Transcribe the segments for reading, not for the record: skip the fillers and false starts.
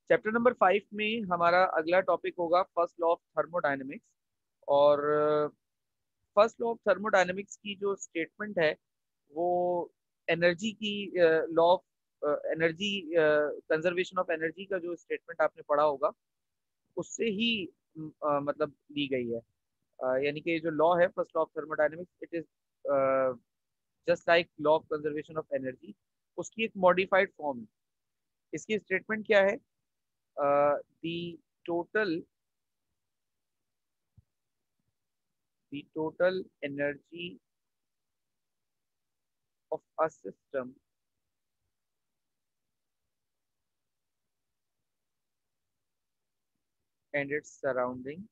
Chapter number 5 में हमारा अगला टॉपिक होगा फर्स्ट लॉ ऑफ थर्मोडायनेमिक्स। और फर्स्ट लॉ ऑफ थर्मोडायनेमिक्स की जो स्टेटमेंट है वो एनर्जी की law of energy conservation of energy का जो स्टेटमेंट आपने पढ़ा होगा उससे ही मतलब ली गई है। यानी कि जो लॉ है first law of thermodynamics, it is just like law of conservation of energy, उसकी एक मॉडिफाइड फॉर्म है। इसकी स्टेटमेंट क्या है? the total the total energy of a system and its surrounding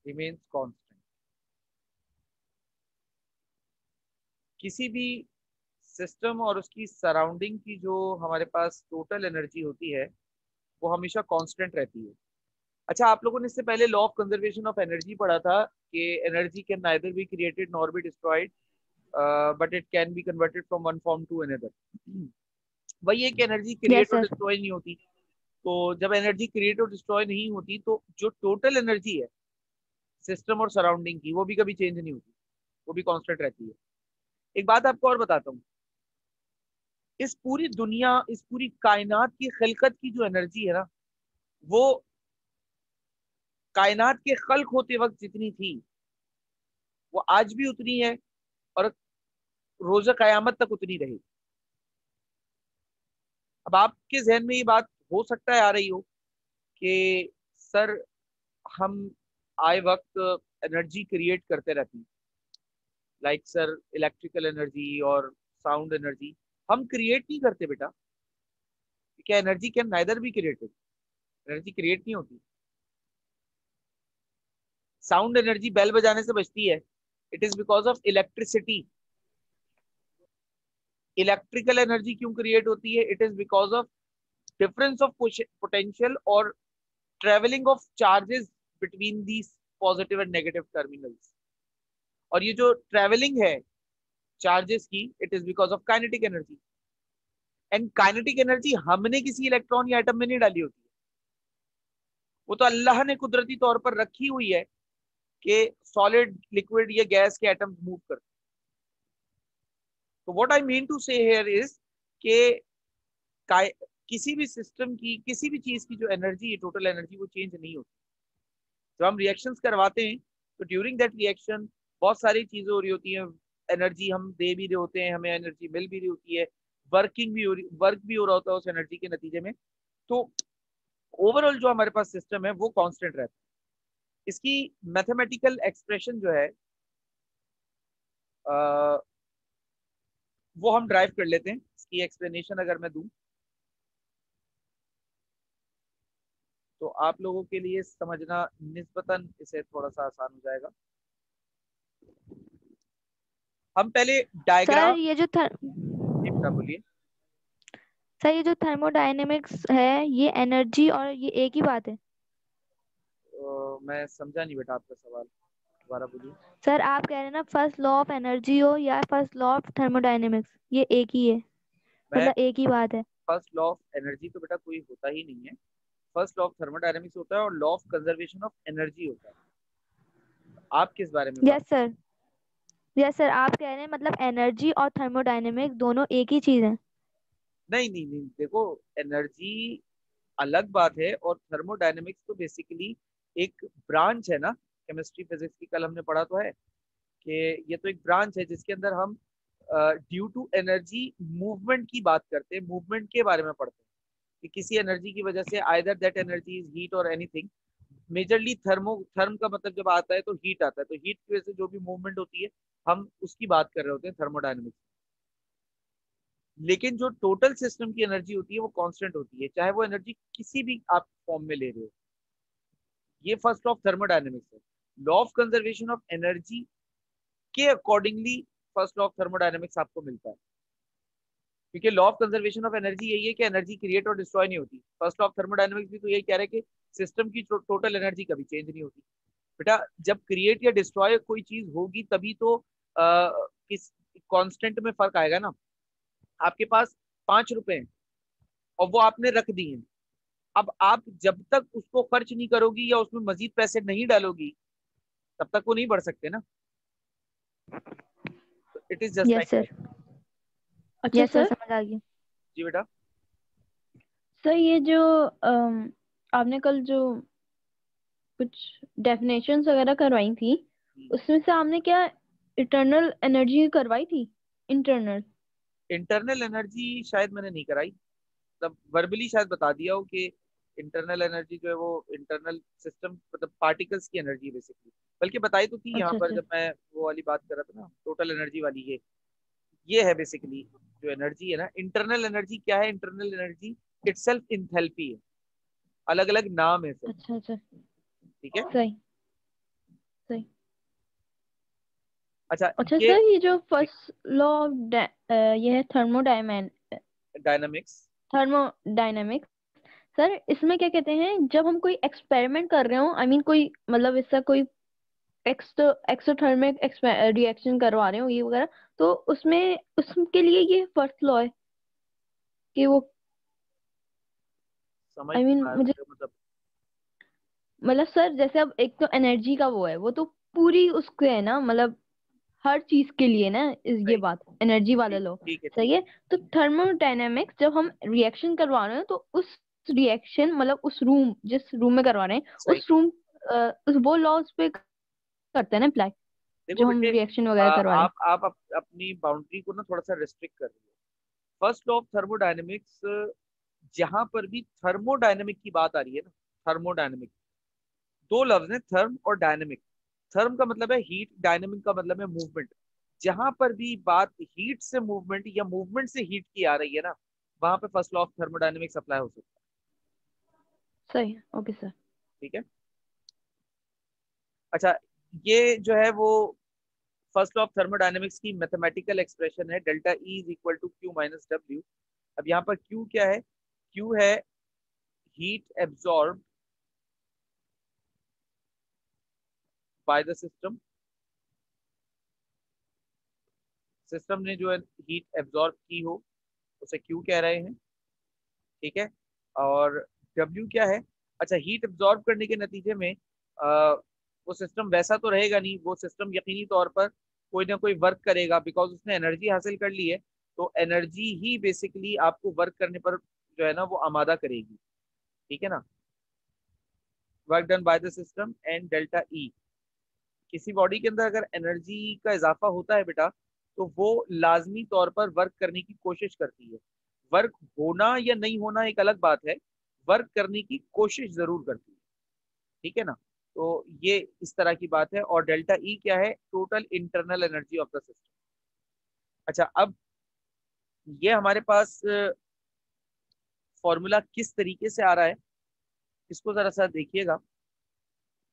remains constant। किसी भी सिस्टम और उसकी सराउंडिंग की जो हमारे पास टोटल एनर्जी होती है वो हमेशा कांस्टेंट रहती है। अच्छा, आप लोगों ने इससे पहले law of conservation of energy पढ़ा था कि energy can neither be created nor be destroyed but it can be converted from one form to another. वही है कि एनर्जी यस क्रिएट और सर। डिस्ट्रॉय नहीं होती। तो जब एनर्जी क्रिएट और डिस्ट्रॉय नहीं होती तो जो टोटल एनर्जी है सिस्टम और सराउंडिंग की वो भी कभी चेंज नहीं होती, वो भी कांस्टेंट रहती है। एक बात आपको और बताता हूँ, इस पूरी दुनिया, इस पूरी कायनात की खिलकत की जो एनर्जी है ना, वो कायनात के खल्क होते वक्त जितनी थी वो आज भी उतनी है और रोज कयामत तक उतनी रहेगी। अब आपके जहन में ये बात हो सकता है आ रही हो कि सर हम आए वक्त एनर्जी क्रिएट करते रहते हैं, लाइक सर इलेक्ट्रिकल एनर्जी और साउंड एनर्जी हम क्रिएट नहीं करते बेटा। क्या energy can neither be created, energy create नहीं होती। साउंड एनर्जी बेल बजाने से बचती है, it is because of electricity. Electrical energy क्यों क्रिएट होती है? It is because of difference of potential और travelling of charges between these positive and negative terminals. और ये जो ट्रेवलिंग है चार्जेस की, it is because of kinetic energy. And kinetic energy हमने किसी इलेक्ट्रॉन या एटम में नहीं डाली होती है, वो तो अल्लाह ने कुदरती तौर पर रखी हुई है कि सॉलिड, लिक्विड या गैस के एटम्स मूव करते। तो व्हाट आई मीन टू से हियर इज कि किसी भी सिस्टम की, किसी भी चीज की जो एनर्जी है, टोटल एनर्जी, वो चेंज नहीं होती। जब हम रिएक्शंस करवाते हैं तो ड्यूरिंग दैट रिएक्शन बहुत सारी चीजें हो रही होती हैं। एनर्जी हम दे भी रहे होते हैं, हमें एनर्जी मिल भी रही होती है, वर्क भी हो रहा होता है उस एनर्जी के नतीजे में। तो ओवरऑल जो हमारे पास सिस्टम है वो कांस्टेंट रहता है। इसकी मैथमेटिकल एक्सप्रेशन जो है आ, वो हम ड्राइव कर लेते हैं। इसकी एक्सप्लेनेशन अगर मैं दूं तो आप लोगों के लिए समझना निस्बतन इसे थोड़ा सा आसान हो जाएगा। हम पहले सर डायग्राम। ये जो जी बेटा बोलिए। सर ये जो थर्मोडायनेमिक्स है ये एनर्जी और ये एक ही बात है? मैं समझा नहीं बेटा आपका सवाल, दोबारा बोलिए। सर आप कह रहे हैं ना फर्स्ट लॉ ऑफ एनर्जी हो या फर्स्ट लॉ ऑफ थर्मोडायनेमिक्स, ये एक ही है, मैं मतलब एक ही बात है? फर्स्ट लॉ ऑफ एनर्जी तो बेटा कोई होता ही नहीं है। फर्स्ट लॉ ऑफ थर्मोडायनेमिक्स होता है और law of conservation of energy होता है। आप किस बारे में बात? Yes sir. यस सर, आप कह रहे हैं मतलब एनर्जी और थर्मोडायनेमिक्स दोनों एक ही चीज है? नहीं नहीं नहीं, देखो, एनर्जी अलग बात है और थर्मोडायनेमिक्स तो बेसिकली एक ब्रांच है ना। केमिस्ट्री फिजिक्स की कल हमने पढ़ा तो है कि ये तो एक ब्रांच है जिसके अंदर हम ड्यू टू एनर्जी मूवमेंट की बात करते हैं, मूवमेंट के बारे में पढ़ते हैं कि किसी एनर्जी की वजह से either that energy is heat और एनीथिंग। मेजरली थर्म का मतलब जब आता है तो हीट आता है, तो हीट की वजह से जो भी मूवमेंट होती है हम उसकी बात कर रहे होते हैं थर्मोडायनेमिक्स। लेकिन जो टोटल सिस्टम की एनर्जी होती है वो कांस्टेंट होती है, चाहे वो एनर्जी किसी भी आप फॉर्म में ले रहे हो। ये फर्स्ट लॉ ऑफ थर्मोडायनेमिक्स है। Law of conservation of energy के accordingly first law of thermodynamics आपको मिलता है, क्योंकि law of conservation of energy यही है कि एनर्जी क्रिएट और डिस्ट्रॉय नहीं होती। फर्स्ट लॉ ऑफ थर्मोडायनेमिक्स भी तो यही कह रहे हैं कि सिस्टम की टोटल एनर्जी कभी चेंज नहीं होती। बेटा जब क्रिएट या डिस्ट्रॉय कोई चीज होगी तभी तो किस कांस्टेंट में फर्क आएगा ना। आपके पास 5 रुपए हैं और वो आपने रख दिए हैं, अब आप जब तक उसको खर्च नहीं करोगी या उसमें मजीद पैसे नहीं डालोगी तब तक वो नहीं बढ़ सकते ना। It is just yes like sir. That. अच्छा यस सर, सर। समझ आ गई। जी बेटा। सर ये जो आपने कल जो कुछ डेफिनेशंस वगैरह करवाई थी, उसमें से आपने क्या इटर्नल एनर्जी करवाई थी? इंटरनल। इंटरनल एनर्जी शायद मैंने नहीं कराई, मतलब वर्बली शायद बता दिया हो कि इंटरनल एनर्जी जो है वो इंटरनल सिस्टम मतलब पार्टिकल्स की एनर्जी बेसिकली, बल्कि बताई तो थी यहाँ अच्छा पर अच्छा। जब मैं वो वाली बात कर रहा था ना टोटल एनर्जी वाली। ये है बेसिकली जो एनर्जी है ना। इंटरनल एनर्जी क्या है? इंटरनल एनर्जी इटसेल्फ इंथैल्पी है, अलग अलग नाम है सिर्फ। अच्छा अच्छा। ठीक है। सही सही। अच्छा अच्छा ये सर, ये जो फर्स्ट लॉ ऑफ ये है डायनामिक्स। थर्मोडायनेमिक्स। सर इसमें क्या कहते हैं, जब हम कोई एक्सपेरिमेंट कर रहे हो, आई मीन कोई मतलब इसका कोई एक्सोथर्मिक रिएक्शन करवा रहे हो ये वगैरह, तो उसमें उसके लिए ये फर्स्ट लॉ है कि वो, समझ आई नहीं मीन पाया मुझे, बेटे मतलब। मतलब सर जैसे अब एक तो एनर्जी का वो है, वो तो पूरी उसके है ना, मतलब हर चीज के लिए ना ये सही। बात एनर्जी वाला ठीक लो। ठीक है ठीक सही है। है। तो थर्मोडायनेमिक्स जब हम रिएक्शन करवा रहे हैं तो उस रिएक्शन मतलब उस रूम, जिस रूम में करवा रहे हैं सही। उस रूम, उस वो लॉज पे करते हैं ना अप्लाई, देखो जो हम बेटे रिएक्शन वगैरह करवा रहे हैं। आप अपनी बाउंड्री को ना थोड़ा सा रिस्ट्रिक्ट कर रही हो। फर्स्ट लॉ ऑफ थर्मोडायनेमिक्स, जहां पर भी थर्मोडायनेमिक की बात आ रही है ना, थर्मोडायनेमिक दो लफ्ज हैं, थर्म और डायनेमिक। थर्म का मतलब है हीट, डायनेमिक का मतलब है मूवमेंट। जहां पर भी बात हीट से मूवमेंट या मूवमेंट से हीट की आ रही है ना, वहां पे first law of thermodynamics apply हो सकता सही है, ओके सर। है। ठीक है। अच्छा ये जो है वो फर्स्ट लॉ ऑफ थर्मोडायनेमिक्स की मैथमेटिकल एक्सप्रेशन है, delta E is equal to Q minus W. अब यहाँ पर क्यू क्या है? क्यू है heat absorb by the system. System ने जो है हीट एब्जॉर्ब की हो उसे क्यू कह रहे हैं। ठीक है। और डब्ल्यू क्या है? अच्छा हीट एब्जॉर्ब करने के नतीजे में वो सिस्टम वैसा तो रहेगा नहीं, वो सिस्टम यकीनी तौर पर कोई ना कोई वर्क करेगा बिकॉज उसने एनर्जी हासिल कर ली है। तो एनर्जी ही बेसिकली आपको वर्क करने पर जो है ना वो आमादा करेगी। ठीक है ना। Work done by the system and delta E. किसी बॉडी के अंदर अगर एनर्जी का इजाफा होता है बेटा तो वो लाजमी तौर पर वर्क करने की कोशिश करती है। वर्क होना या नहीं होना एक अलग बात है, वर्क करने की कोशिश जरूर करती है। ठीक है ना। तो ये इस तरह की बात है। और डेल्टा ई क्या है? Total internal energy of the system. अच्छा अब ये हमारे पास फॉर्मूला किस तरीके से आ रहा है इसको जरा सा देखिएगा।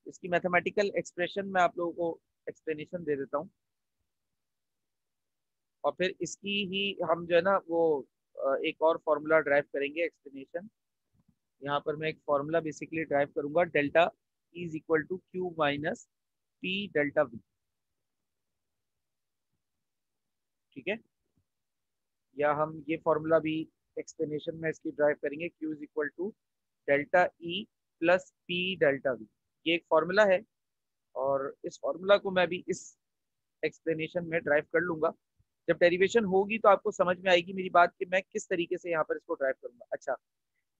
इसकी मैथमेटिकल एक्सप्रेशन मैं आप लोगों को एक्सप्लेनेशन दे देता हूँ और फिर इसकी ही हम जो है ना वो एक और फॉर्मूला ड्राइव करेंगे एक्सप्लेनेशन। यहाँ पर मैं एक फॉर्मूला बेसिकली ड्राइव करूंगा, delta is equal to Q minus P delta V. ठीक है। या हम ये फॉर्मूला भी एक्सप्लेनेशन में इसकी ड्राइव करेंगे, Q is equal to delta E plus P delta V. ये एक फॉर्मूला है और इस फॉर्मूला को मैं भी इस एक्सप्लेनेशन में ड्राइव कर लूंगा। जब डेरिवेशन होगी तो आपको समझ में आएगी मेरी बात कि मैं किस तरीके से यहाँ पर इसको ड्राइव करूंगा। अच्छा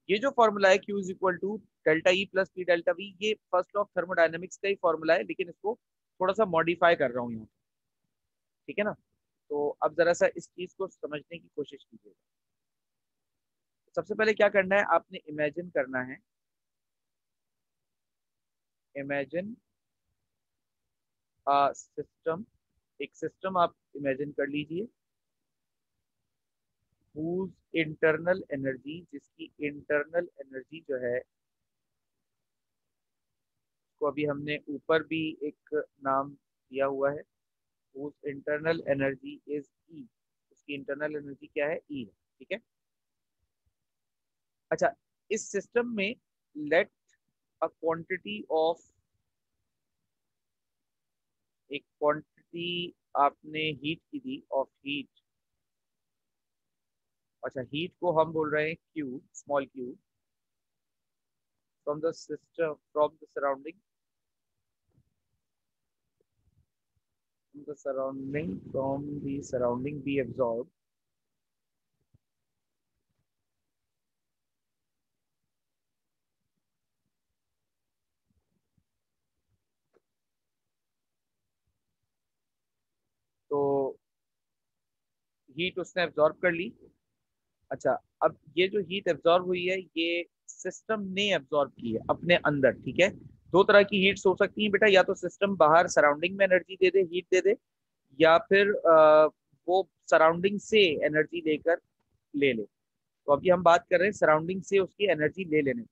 ये जो फॉर्मूला है Q is equal to delta E plus P delta V, ये फर्स्ट लॉ ऑफ थर्मोडायनेमिक्स का ही फॉर्मूला है लेकिन इसको थोड़ा सा मॉडिफाई कर रहा हूँ यहाँ। ठीक है ना। तो अब जरा सा इस चीज को समझने की कोशिश कीजिएगा। सबसे पहले क्या करना है, आपने इमेजिन करना है, इमेजिन सिस्टम। एक सिस्टम आप इमेजिन कर लीजिए whose इंटरनल एनर्जी, जिसकी इंटरनल एनर्जी जो है को अभी हमने ऊपर भी एक नाम दिया हुआ है, whose इंटरनल एनर्जी इज ई। उसकी इंटरनल एनर्जी क्या है? ई है। ठीक है। अच्छा इस सिस्टम में लेट अ क्वांटिटी ऑफ एक क्वांटिटी आपने हीट की दी ऑफ हीट। अच्छा, हीट को हम बोल रहे हैं Q, small Q, from the system, from the surrounding, from the surrounding be absorbed तो हीट उसने एब्जॉर्ब कर ली। अच्छा, अब ये जो हीट एब्जॉर्ब हुई है ये सिस्टम ने एब्जॉर्ब की है अपने अंदर, ठीक है। दो तरह की हीट्स हो सकती हैं बेटा, या तो सिस्टम बाहर सराउंडिंग में एनर्जी दे दे, हीट दे दे, या फिर वो सराउंडिंग से एनर्जी लेकर ले ले। तो अभी हम बात कर रहे हैं सराउंडिंग से उसकी एनर्जी ले लेने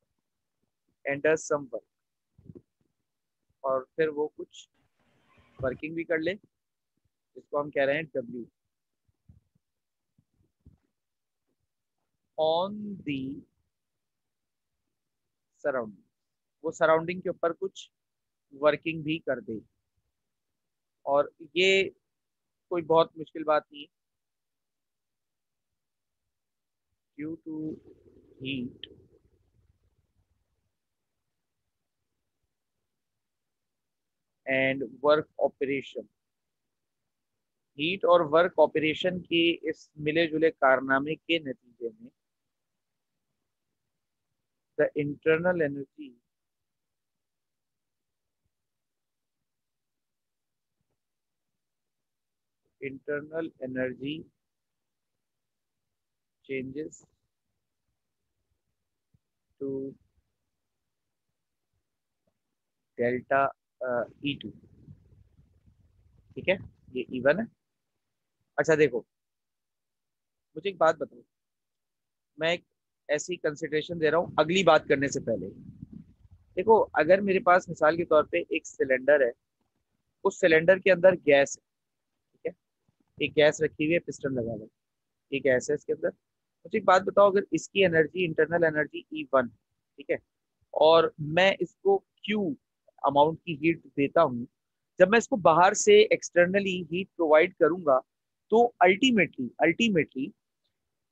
एंड डज सम वर्क, और फिर वो कुछ वर्किंग भी कर ले, जिसको हम कह रहे हैं डब्ल्यू ऑन दी सराउंडिंग। वो सराउंडिंग के ऊपर कुछ वर्किंग भी कर दे, और ये कोई बहुत मुश्किल बात नहीं है। Due to heat and work operation, heat और वर्क ऑपरेशन के इस मिले जुले कारनामे के नतीजे में the internal energy changes to delta E2। ठीक है, ये E1 है। अच्छा देखो, मुझे एक बात बताओ, मैं एक ऐसी कंसिडरेशन दे रहा हूँ अगली बात करने से पहले। देखो, अगर मेरे पास मिसाल के तौर पे एक सिलेंडर है, उस सिलेंडर के अंदर गैस है, ठीक है, एक गैस रखी हुई है, पिस्टन लगा हुआ है, ये गैस है इसके अंदर। मुझे एक बात बताओ, अगर इसकी एनर्जी, इंटरनल एनर्जी E1, ठीक है, और मैं इसको Q अमाउंट की हीट देता हूँ, जब मैं इसको बाहर से एक्सटर्नली हीट प्रोवाइड करूंगा, तो अल्टीमेटली अल्टीमेटली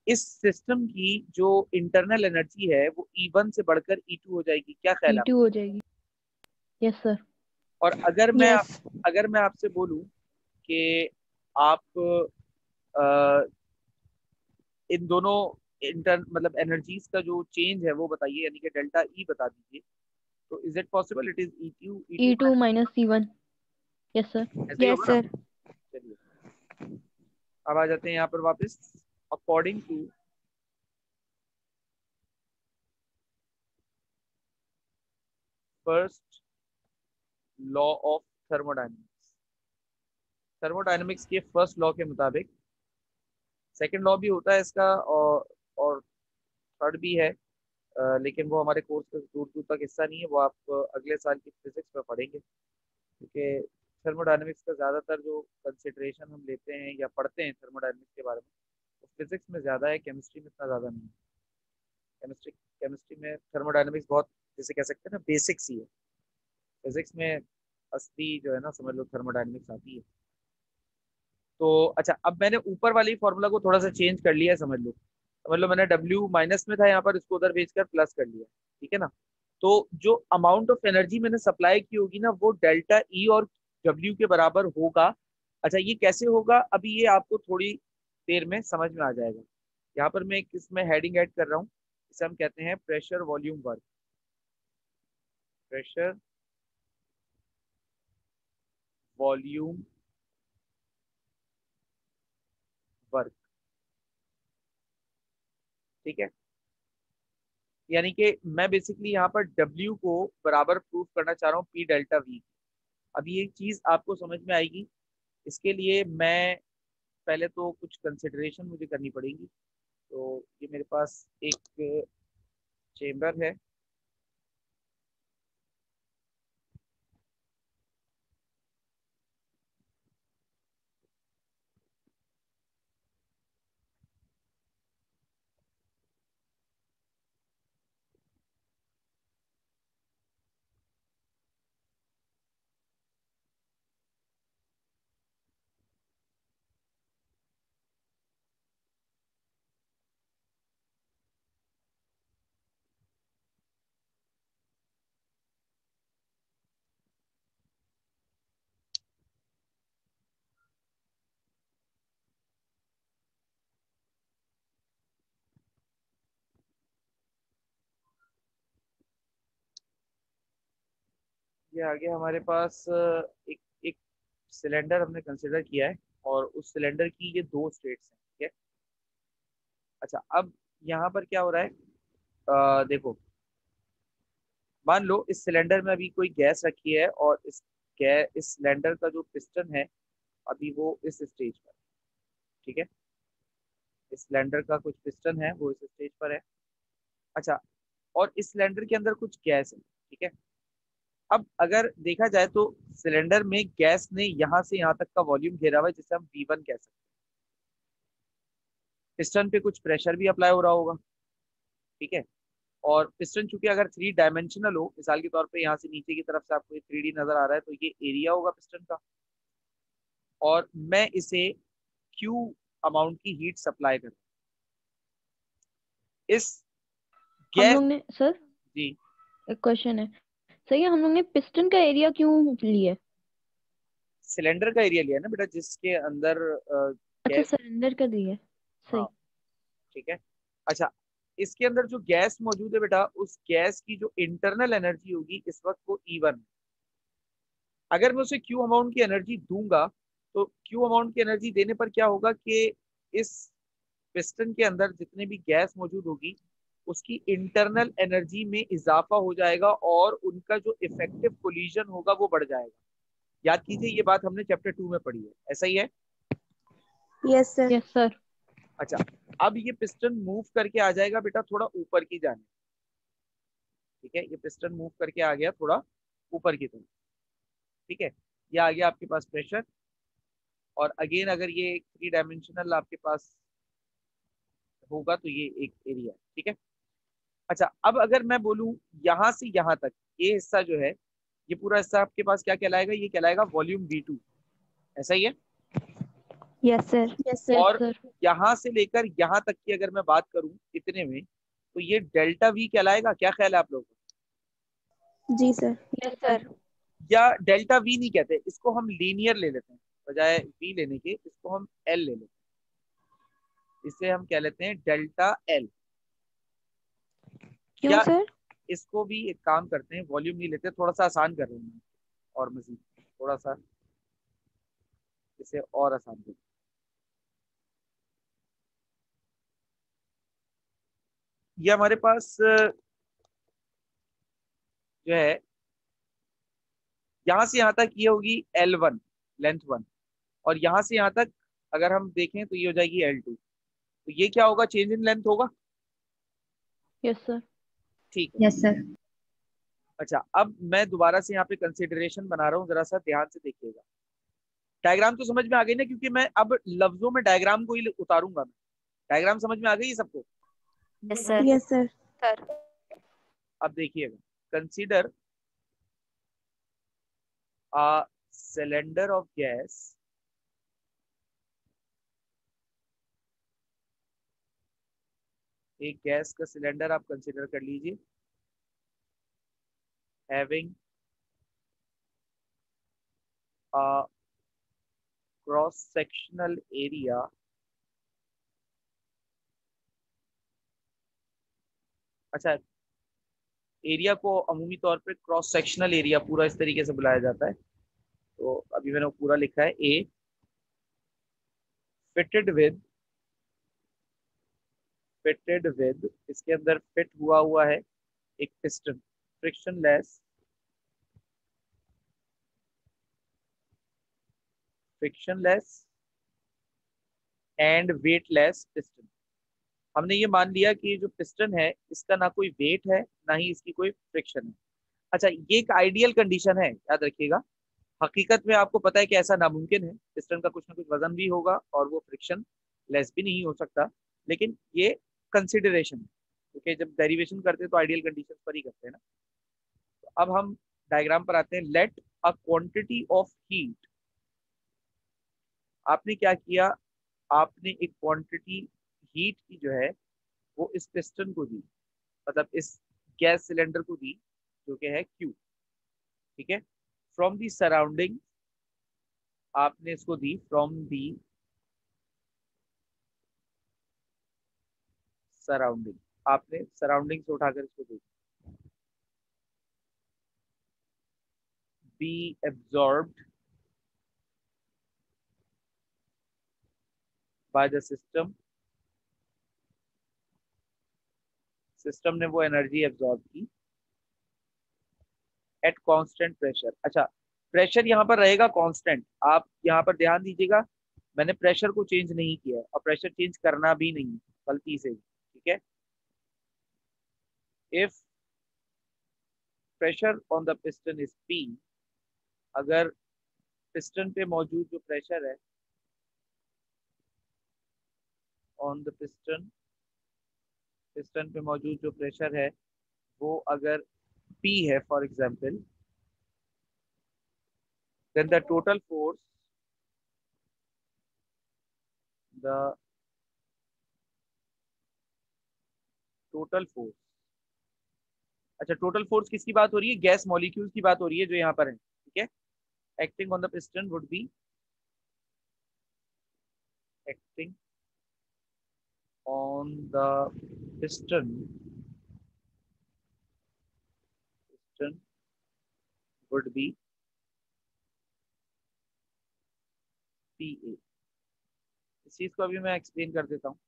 इस सिस्टम की जो इंटरनल एनर्जी है वो E1 से बढ़कर E2 हो जाएगी। क्या ख्याल है E2 हो जाएगी। Yes sir. और अगर मैं यस। अगर मैं आपसे बोलूं कि आप अ, इन दोनों इंटर मतलब एनर्जीज का जो चेंज है वो बताइए, यानी कि डेल्टा ई बता दीजिए, तो is it possible it is E to E2 minus C1। Yes sir. ऐसा ही यस होगा ना। सर। चलिए, अब आ जाते हैं यहाँ पर वापस। According to first law of thermodynamics, thermodynamics के फर्स्ट लॉ के मुताबिक, सेकंड लॉ भी होता है इसका, और थर्ड भी है, लेकिन वो हमारे कोर्स का दूर दूर तक हिस्सा नहीं है, वो आप अगले साल की फिजिक्स में पढ़ेंगे, क्योंकि थर्मोडायनेमिक्स का ज़्यादातर जो कंसिडरेशन हम लेते हैं या पढ़ते हैं थर्मोडायनेमिक्स के बारे में, वो फिजिक्स में ज़्यादा है, केमिस्ट्री में इतना ज़्यादा नहीं है। केमिस्ट्री केमिस्ट्री में थर्मोडायनेमिक्स बहुत, जैसे कह सकते हैं ना, बेसिक्स ही है। फिजिक्स में असली जो है ना, समझ लो, थर्मोडायनेमिक्स आती है। तो अच्छा, अब मैंने ऊपर वाली फॉर्मूला को थोड़ा सा चेंज कर लिया है, समझ लो मैंने W माइनस में था यहाँ पर, इसको उधर भेजकर प्लस कर लिया, ठीक है ना। तो जो अमाउंट ऑफ एनर्जी मैंने सप्लाई की होगी ना, वो डेल्टा E और W के बराबर होगा। अच्छा, ये कैसे होगा, अभी ये आपको थोड़ी देर में समझ में आ जाएगा। यहाँ पर मैं एक इसमें हेडिंग ऐड कर रहा हूँ, इसे हम कहते हैं pressure volume work. Pressure volume work, ठीक है। यानी कि मैं बेसिकली यहाँ पर W को बराबर प्रूफ करना चाह रहा हूँ P डेल्टा V। अब ये चीज आपको समझ में आएगी, इसके लिए मैं पहले तो कुछ कंसिडरेशन मुझे करनी पड़ेगी। तो ये मेरे पास एक चेम्बर है, ये आगे हमारे पास एक एक सिलेंडर हमने कंसिडर किया है और उस सिलेंडर की ये दो स्टेट्स हैं, ठीक है। अच्छा, अब यहाँ पर क्या हो रहा है, देखो, मान लो इस सिलेंडर में अभी कोई गैस रखी है और इस सिलेंडर का जो पिस्टन है अभी वो इस स्टेज पर, ठीक है। इस सिलेंडर का कुछ पिस्टन है वो इस स्टेज पर है। अच्छा, और इस सिलेंडर के अंदर कुछ गैस है, ठीक है। अब अगर देखा जाए तो सिलेंडर में गैस ने यहाँ से यहाँ तक का वॉल्यूम घेरा हुआ है जिसे हम V1 कह सकते हैं। पिस्टन पे कुछ प्रेशर भी अप्लाई हो रहा होगा, ठीक है। और पिस्टन चूंकि अगर 3 डायमेंशनल हो, मिसाल के तौर पे यहाँ से नीचे की तरफ से आपको ये 3D नजर आ रहा है, तो ये एरिया होगा पिस्टन का। और मैं इसे Q अमाउंट की हीट सप्लाई कर रहा हूं इस हम गैस। लोग ने सर, जी, एक क्वेश्चन है। सही है, हम लोग ने पिस्टन का एरिया क्यों लिया? सिलेंडर का एरिया लिया ना बेटा, जिसके अंदर अच्छा, गैस। सिलेंडर का दिया। हाँ, सही। ठीक है। अच्छा, इसके अंदर जो गैस मौजूद है बेटा, उस गैस की जो इंटरनल एनर्जी होगी इस वक्त वो E1। अगर मैं उसे क्यू अमाउंट की एनर्जी दूंगा तो क्यू अमाउंट की एनर्जी देने पर क्या होगा कि इस पिस्टन के अंदर जितने भी गैस मौजूद होगी उसकी इंटरनल एनर्जी में इजाफा हो जाएगा और उनका जो इफेक्टिव कोलिजन होगा वो बढ़ जाएगा। याद कीजिए, ये बात हमने चैप्टर 2 में पढ़ी है, ऐसा ही है। Yes sir. Yes sir. अच्छा, अब ये पिस्टन मूव करके आ जाएगा बेटा थोड़ा ऊपर की जाने, ठीक है। ये पिस्टन मूव करके आ गया थोड़ा ऊपर की तरफ, ठीक है। ये आ गया आपके पास प्रेशर। और अगेन अगर ये 3 डायमेंशनल आपके पास होगा तो ये एक एरिया है, ठीक है। अच्छा, अब अगर मैं बोलूं यहां से यहां तक ये हिस्सा जो है, ये पूरा हिस्सा आपके पास क्या कहलाएगा, ये कहलाएगा वॉल्यूम V2, ऐसा ही है। Yes sir. Yes sir. और यहां से लेकर यहां तक की अगर मैं बात करूं इतने में, तो ये डेल्टा V कहलाएगा। क्या ख्याल है आप लोगों का? जी sir. Yes yes sir. Sir. या डेल्टा V नहीं कहते, इसको हम लीनियर ले लेते हैं, बजाय V लेने के इसको हम L ले लेते हैं। इसे हम कह लेते हैं डेल्टा L। क्यों या सर? इसको भी एक काम करते हैं, वॉल्यूम नहीं लेते, थोड़ा सा आसान कर रहे हैं और मजीद थोड़ा सा इसे और आसान कर। ये हमारे पास जो है यहाँ से यहाँ तक ये होगी L1, लेंथ 1। और यहाँ से यहाँ तक अगर हम देखें तो ये हो जाएगी L2। तो ये क्या होगा, चेंज इन लेंथ होगा, यस सर। ठीक है। Yes sir. अच्छा, अब मैं दोबारा से यहाँ पे कंसिडरेशन बना रहा हूँ, जरा सा ध्यान से देखिएगा। डायग्राम तो समझ में आ गई ना, क्योंकि मैं अब लफ्जों में डायग्राम को ही उतारूंगा मैं। डायग्राम समझ में आ गई सबको? Yes sir. Yes sir. Sir. अब देखिएगा, consider a cylinder of gas एक गैस का सिलेंडर आप कंसीडर कर लीजिए, having a cross sectional area अच्छा, एरिया को अमूमी तौर पे क्रॉस सेक्शनल एरिया पूरा इस तरीके से बुलाया जाता है। तो अभी मैंने वो पूरा लिखा है, ए फिटेड विद इसके अंदर फिट हुआ हुआ है एक piston, frictionless frictionless and weightless piston. हमने ये मान लिया कि जो पिस्टन है इसका ना कोई वेट है ना ही इसकी कोई फ्रिक्शन है। अच्छा, ये एक आइडियल कंडीशन है, याद रखिएगा। हकीकत में आपको पता है कि ऐसा नामुमकिन है, पिस्टन का कुछ ना कुछ वजन भी होगा और वो फ्रिक्शन लेस भी नहीं हो सकता। लेकिन ये कंसिडरेशन है, क्योंकि जब डेरिवेशन करते हैं तो आइडियल कंडीशन पर ही करते हैं ना। तो अब हम डायग्राम पर आते हैं। Let a quantity of heat, आपने क्या किया, आपने एक क्वांटिटी हीट की जो है वो इस पिस्टन को दी, मतलब इस गैस सिलेंडर को दी, जो कि है Q, ठीक है। फ्रॉम दी सराउंडिंग, आपने इसको दी फ्रॉम दी सराउंडिंग, आपने सराउंडिंग से उठाकर इसको दी। be absorbed by the system, system ने वो एनर्जी एब्जॉर्ब की एट कांस्टेंट प्रेशर। अच्छा, प्रेशर यहाँ पर रहेगा कांस्टेंट, आप यहाँ पर ध्यान दीजिएगा, मैंने प्रेशर को चेंज नहीं किया है और प्रेशर चेंज करना भी नहीं गलती से, ठीक है। If pressure on the piston is P, अगर पिस्टन पे मौजूद जो प्रेशर है ऑन द पिस्टन, पिस्टन पे मौजूद जो प्रेशर है वो अगर P है for example, then the total force, the total force, अच्छा टोटल फोर्स किसकी बात हो रही है, गैस मॉलिक्यूल्स की बात हो रही है जो यहाँ पर है, ठीक है। Acting on the piston would be, acting on the piston, piston would be PA। इस चीज को अभी मैं एक्सप्लेन कर देता हूँ।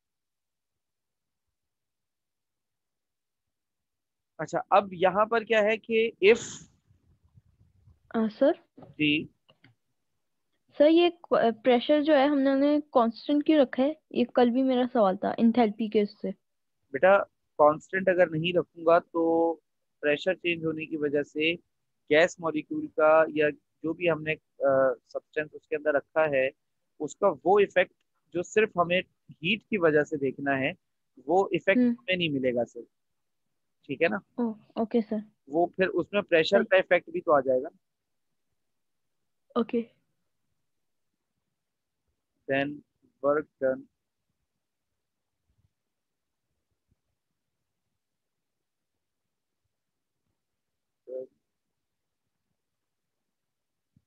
अच्छा, अब यहाँ पर क्या है कि इफ सर जी सर ये प्रेशर जो है हमने कांस्टेंट क्यों रखा है, ये कल भी मेरा सवाल था इंथैल्पी के उससे। बेटा, कांस्टेंट अगर नहीं रखूंगा तो प्रेशर चेंज होने की वजह से गैस मॉलिक्यूल का या जो भी हमने सब्सटेंस उसके अंदर रखा है उसका वो इफेक्ट जो सिर्फ हमें हीट की वजह से देखना है वो इफेक्ट हमें नहीं मिलेगा सर, ठीक है ना। Okay sir. वो फिर उसमें प्रेशर का इफेक्ट भी तो आ जाएगा। Okay. Then work done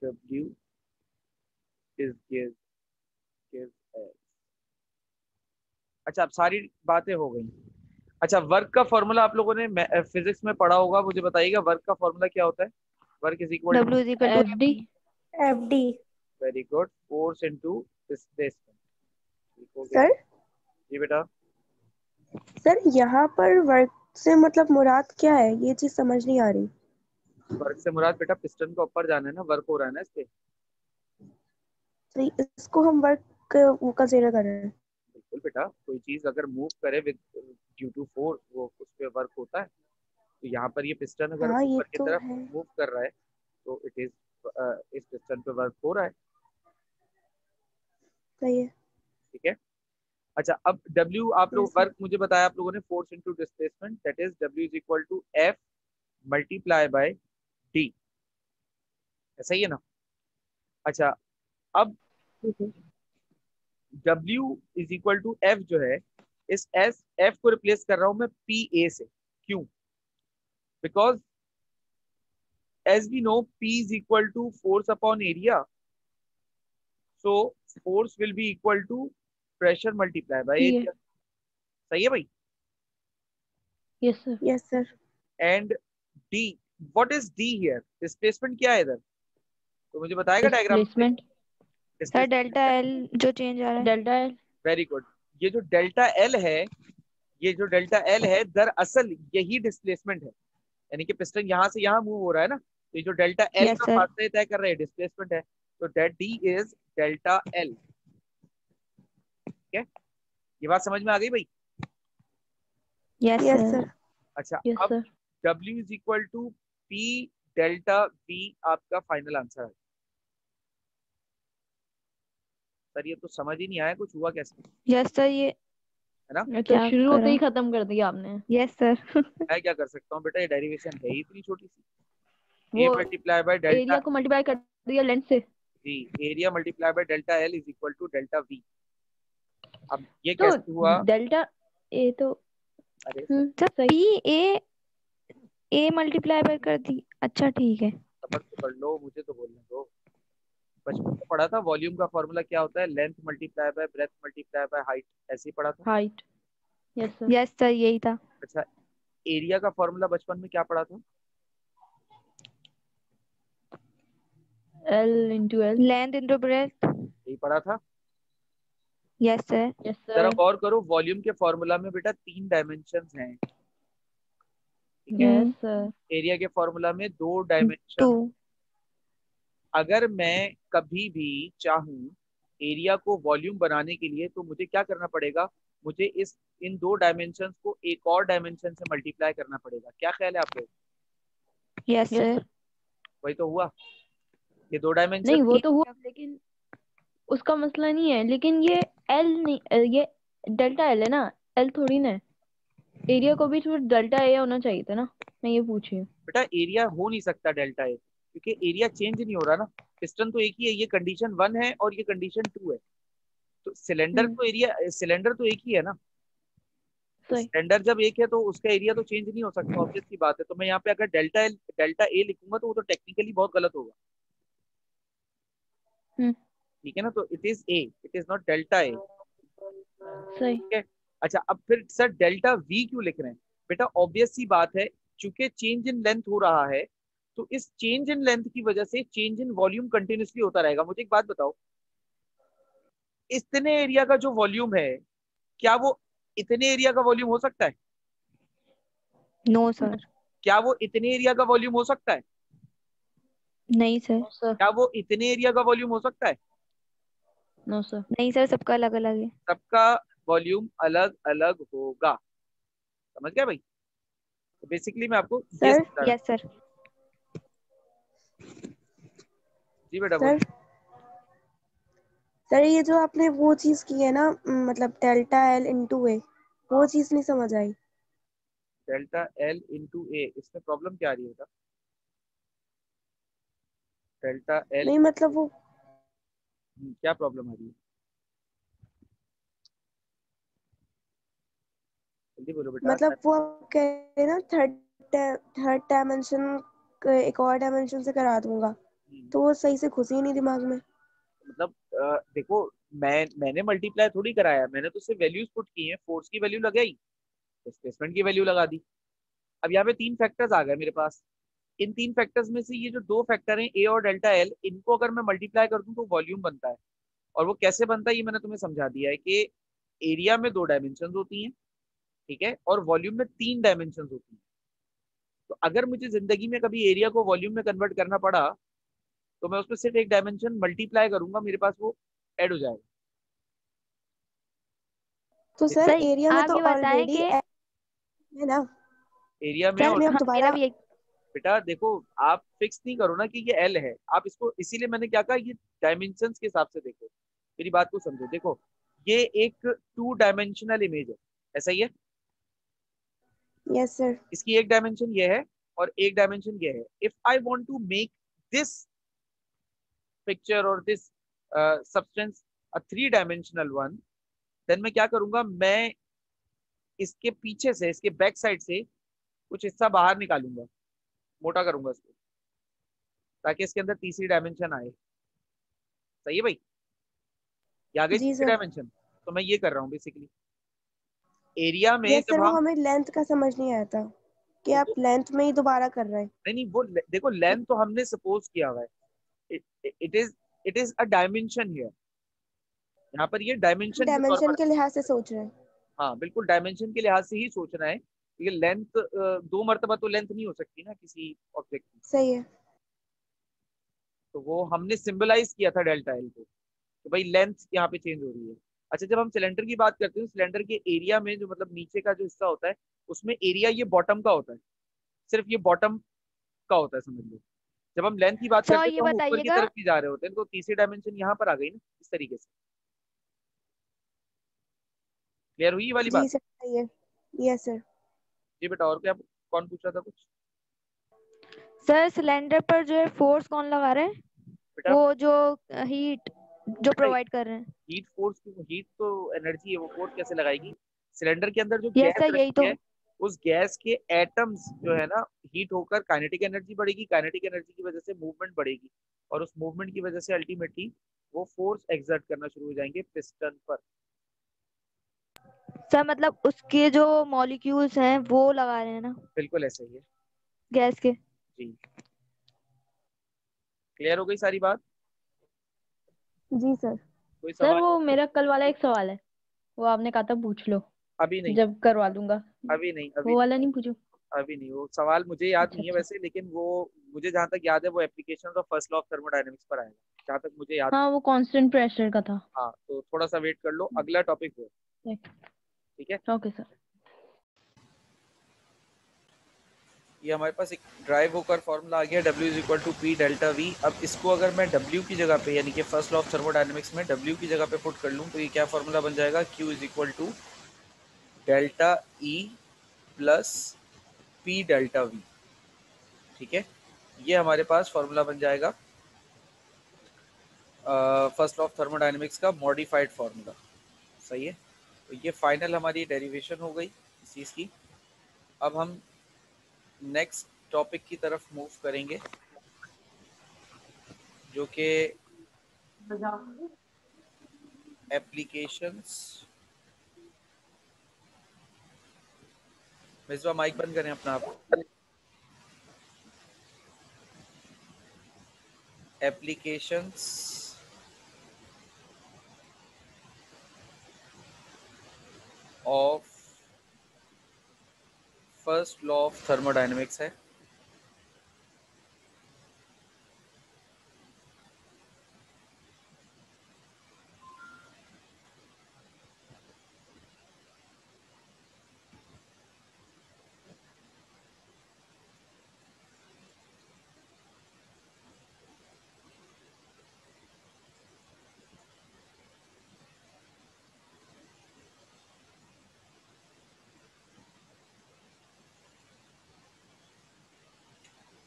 W is give as। अच्छा, अब सारी बातें हो गई। अच्छा, वर्क का फॉर्मूला आप लोगों ने फिजिक्स में पढ़ा होगा, मुझे बताइएगा वर्क का फॉर्मूला क्या होता है। Work is equal to W is equal to F D. F D. Very good, force into displacement, ठीक हो गया सर जी बेटा। सर यहाँ पर वर्क से मतलब मुराद क्या है, ये चीज समझ नहीं आ रही। वर्क से मुराद बेटा पिस्टन का ऊपर जाना है ना, वर्क हो रहा है ना इस पे। तो इसको हम वर्क वो कंसीडर कर रहे हैं। बिल्कुल बेटा, कोई चीज अगर मूव करे विद ड्यू टू फोर्स वो उस पे वर्क होता है। तो यहाँ पर ये पिस्टन अगर हाँ ये ऊपर की तो तरफ है। मूव कर रहा है तो इट इज इस पिस्टन पे वर्क हो रहा है, सही है। ठीक है। अच्छा, अब W आप लोग यस सर। वर्क मुझे बताया आप लोगों ने, force into displacement, that is W is equal to F multiply by D, ऐसा ही है ना। अच्छा, अब ठीक है। W is equal to F जो है, इस F को रिप्लेस कर रहा हूं मैं PA से, क्यों? Because as we know P is equal to force upon area, so force will be equal to pressure multiplied by area, सही है भाई। Yes sir. Yes sir. And D, what is D here, displacement क्या है इधर, तो मुझे बताएगा diagram में। डिस्प्लेसमेंट सर डेल्टा एल जो चेंज आ रहा है। Delta L. वेरी गुड, ये जो डेल्टा एल है, ये जो डेल्टा एल है दरअसल यही डिस्प्लेसमेंट है, यानी कि पिस्टन यहाँ से यहाँ मूव हो रहा है ना, तो ये जो डेल्टा एल यस का सर। फासला तय कर रहे हैं डिस्प्लेसमेंट है, तो that D is delta L, ठीक है। ये बात समझ में आ गई भाई। Yes yes sir. सर। अच्छा, यस अब sir. W is equal to P delta V आपका फाइनल आंसर है। सर ये तो समझ ही नहीं आया, कुछ हुआ कैसे, यस सर। ये है ना। तो क्या शुरू होते करा? ही खत्म कर दिया आपने। Yes sir. मैं क्या कर सकता हूँ बेटा, ये डेरिवेशन है ही इतनी छोटी सी, वो A multiply by delta area को मल्टीप्लाई कर दिया लेंथ से। V, area multiply by delta L is equal to delta V। अब ये तो कैसे हुआ, डेल्टा ए तो अरे सर सही। P A मल्टीप्लाई बाय कर दी, अच्छा ठीक है। सबर तो कर लो, मुझे तो बोलने दो। बचपन में पढ़ा था वॉल्यूम का फॉर्मूला क्या होता है, length multiply by breath multiply by height, ऐसे ही पढ़ा था। Height. Yes sir. Yes sir यही था। अच्छा, एरिया का फॉर्मूला बचपन में क्या पढ़ा था, L into L. Length into breadth. यही पढ़ा था। Yes sir. Yes जरा sir. गौर करो, वॉल्यूम के फॉर्मूला में बेटा 3 डायमेंशंस हैं, ठीक है। Yes sir. एरिया के फॉर्मूला में 2 टू। डायमेंशन। अगर मैं कभी भी चाहूँ एरिया को वॉल्यूम बनाने के लिए, तो मुझे क्या करना पड़ेगा, मुझे इस इन 2 डायमेंशंस को एक और डायमेंशन से मल्टीप्लाई करना पड़ेगा। क्या ख्याल है आप लोग? Yes Yes sir. sir. वही तो हुआ, ये 2 डायमेंशन। नहीं वो तो हुआ, लेकिन उसका मसला नहीं है, लेकिन ये L नहीं, ये डेल्टा L है ना, L थोड़ी ना है। एरिया को भी थोड़ा डेल्टा ए होना चाहिए था ना, मैं ये पूछ रही हूँ। बेटा एरिया हो नहीं सकता डेल्टा ए, क्योंकि एरिया चेंज नहीं हो रहा ना। पिस्टन तो एक ही है, ये कंडीशन 1 है और ये कंडीशन 2 है। तो सिलेंडर हम्म, तो एरिया, सिलेंडर तो एक ही है ना। तो सही। सिलेंडर जब एक है तो उसका एरिया तो चेंज नहीं हो सकता, ऑब्वियस सी बात है। तो मैं यहाँ पे अगर डेल्टा ए लिखूंगा तो वो तो टेक्निकली बहुत गलत होगा, हम्म, ठीक है ना। तो it is A, it is not delta A, सही। ठीक है। अच्छा, अब फिर सर डेल्टा वी क्यों लिख रहे हैं? बेटा ऑब्वियस सी बात है, चूंकि चेंज इन लेंथ हो रहा है, तो इस चेंज इन लेंथ की वजह से चेंज इन वॉल्यूम कंटिन्यूसली होता रहेगा। मुझे एक बात बताओ, इतने एरिया का जो वॉल्यूम है, क्या वो इतने एरिया का वॉल्यूम हो सकता है? No sir. क्या वो इतने एरिया का वॉल्यूम हो सकता है? नहीं सर। No sir. क्या वो इतने एरिया का वॉल्यूम हो सकता है? No sir. नहीं सर, सबका अलग अलग है। सबका वॉल्यूम अलग अलग होगा, समझ गया भाई? तो बेसिकली मैं आपको ये सर समझा रहा हूँ। Yes sir. जी बेटा सर बोलिए। सर ये जो आपने वो चीज की है ना, मतलब डेल्टा एल इंटू ए, वो हाँ, चीज नहीं समझ आई। डेल्टा एल इंटू ए, इसमें प्रॉब्लम क्या आ रही है बेटा? डेल्टा एल, नहीं मतलब वो, क्या प्रॉब्लम आ रही है? जल्दी बोलो बेटा। मतलब वो आप कह रहे हैं ना, थर्ड डायमेंशन एक और डायमेंशन से करा दूंगा, तो वो सही से घुसी ही नहीं दिमाग में। मतलब देखो, मैंने मल्टीप्लाई थोड़ी कराया, मैंने तो सिर्फ वैल्यूज पुट की हैं, फोर्स की वैल्यू लगाई, डिस्प्लेसमेंट की वैल्यू लगा दी। अब यहाँ पे 3 फैक्टर्स आ गए मेरे पास। इन 3 फैक्टर्स में से ये जो 2 फैक्टर हैं, ए और डेल्टा एल, इनको अगर मैं मल्टीप्लाई कर दूं तो वॉल्यूम बनता है। और वो कैसे बनता है ये मैंने तुम्हें समझा दिया है कि एरिया में 2 डायमेंशन होती हैं, ठीक है, और वॉल्यूम में 3 डायमेंशन होती हैं। तो अगर मुझे जिंदगी में कभी एरिया को वॉल्यूम में कन्वर्ट करना पड़ा, तो मैं उसमें सिर्फ एक डायमेंशन मल्टीप्लाई करूंगा, मेरे पास वो ऐड हो जाएगा। तो सर सर एरिया में आप तो ये बताएं ऑलरेडी कि है ना, एरिया में सर और इसमें अब हाँ मेरा दोबारा। भी एक। बेटा देखो, आप फिक्स नहीं करो ना कि ये एल है, आप इसको, इसीलिए मैंने क्या कहा, ये डायमेंशंस के हिसाब से देखो। मेरी बात को समझो, देखो ये एक 2 डायमेंशनल इमेज है, ऐसा ही है। Yes sir. इसकी एक डायमेंशन ये है और एक डायमेंशन ये है। If I want to make this picture और this substance a 3 dimensional one, then मैं क्या करूंगा, मैं इसके पीछे से, इसके बैक साइड से कुछ हिस्सा बाहर निकालूंगा, मोटा करूंगा इसको, ताकि इसके अंदर तीसरी डायमेंशन आए। सही है भाई? ये आ गई जी तीसरी सर। डायमेंशन। तो मैं ये कर रहा हूँ बेसिकली, एरिया में यस सर, जब वो हम, हमें लेंथ का समझ नहीं आया था कि वो आप लेंथ में ही दोबारा कर रहे हैं। नहीं नहीं, वो देखो लेंथ तो हमने सपोज किया हुआ है, it is it is a dimension here. यहाँ पर ये डायमेंशन के तौर डायमेंशन पर, के लिहाज से सोच रहे हैं। हाँ बिल्कुल डायमेंशन के लिहाज से ही सोचना है, क्योंकि लेंथ 2 मरतबा तो लेंथ नहीं हो सकती ना किसी ऑब्जेक्ट की। सही है। तो वो हमने सिंबलाइज किया था डेल्टा एल को, तो भाई लेंथ यहाँ पे चेंज हो रही है। अच्छा, जब हम सिलेंडर की बात करते हैं, सिलेंडर के एरिया में जो मतलब नीचे का जो हिस्सा होता है, उसमें एरिया ये बॉटम का होता है, सिर्फ ये बॉटम का होता है, समझ लो। जब हम लेंथ की बात सर करते हैं ये तो हम ऊपर की बताइएगा। तरफ भी जा रहे होते हैं, तो तीसरी डायमेंशन यहाँ पर आ गई ना, इस तरीके से। क्लियर हुई ये वाली जी बात? सर सही है। Yes sir. जी बेटा, और क्या, कौन पूछ रहा था कुछ? सर सिलेंडर पर जो है फोर्स कौन लगा रहे हैं? बेटा, वो जो हीट जो बेटा प्रोवाइड कर रहे हैं। हीट फोर्स, हीट तो एनर्जी है, वो फोर्स कैसे लगाएगी? सिलेंडर के अंदर जो यस गैस सर, यही रखी तो। है, उस गैस के एटम्स जो है ना, हीट होकर काइनेटिक एनर्जी बढ़ेगी, काइनेटिक एनर्जी की वजह से मूवमेंट बढ़ेगी, और उस मूवमेंट की वजह से अल्टीमेटली वो फोर्स एक्सर्ट करना शुरू हो जाएंगे पिस्टन पर। सर मतलब उसके जो मॉलिक्यूल्स हैं वो लगा रहे हैं ना, बिल्कुल ऐसा ही है गैस के। जी। क्लियर हो गई सारी बात? जी सर। कोई सर सवाल? वो मेरा कल वाला एक सवाल है, वो आपने कहा था पूछ लो, अभी नहीं, जब करवा दूंगा। अभी नहीं, अभी वो नहीं, वाला नहीं पूछू? अभी नहीं। वो सवाल मुझे याद अच्छा नहीं है अच्छा। वैसे, लेकिन वो मुझे जहाँ तक याद है वो application of first law of thermodynamics पर आएगा, जहाँ तक मुझे याद। हाँ वो कांस्टेंट प्रेशर का था। हाँ, तो थोड़ा सा वेट कर लो, अगला टॉपिक हो। ठीक है, ओके सर। ये हमारे पास एक ड्राइव होकर फॉर्मूला आ गया, W is equal to P delta V. अब इसको अगर मैं W की जगह पे, यानी कि फर्स्ट लॉ ऑफ थर्मोडायनेमिक्स में W की जगह पे पुट कर लूँ, तो ये क्या फॉर्मूला बन जाएगा, Q is equal to delta E plus P delta V. ठीक है, ये हमारे पास फॉर्मूला बन जाएगा फर्स्ट लॉ ऑफ थर्मोडायनेमिक्स का मॉडिफाइड फॉर्मूला। सही है, तो ये फाइनल हमारी डेरिवेशन हो गई इस चीज़ की। अब हम नेक्स्ट टॉपिक की तरफ मूव करेंगे, जो कि एप्लीकेशंस। मिसबा माइक बंद करें अपना आप। Applications of first law of thermodynamics है।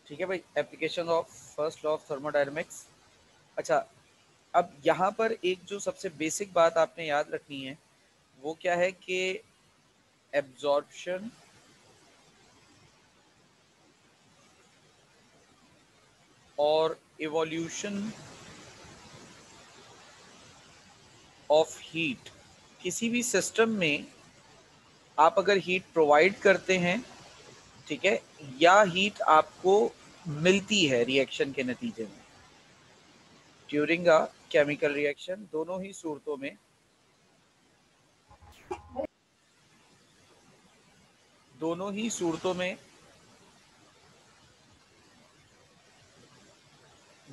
ठीक है भाई, application of first law of thermodynamics. अच्छा, अब यहाँ पर एक जो सबसे बेसिक बात आपने याद रखनी है वो क्या है कि एब्जॉर्प्शन और इवोल्यूशन ऑफ हीट। किसी भी सिस्टम में आप अगर हीट प्रोवाइड करते हैं, ठीक है, या हीट आपको मिलती है रिएक्शन के नतीजे में ड्यूरिंग अ केमिकल रिएक्शन, दोनों ही सूरतों में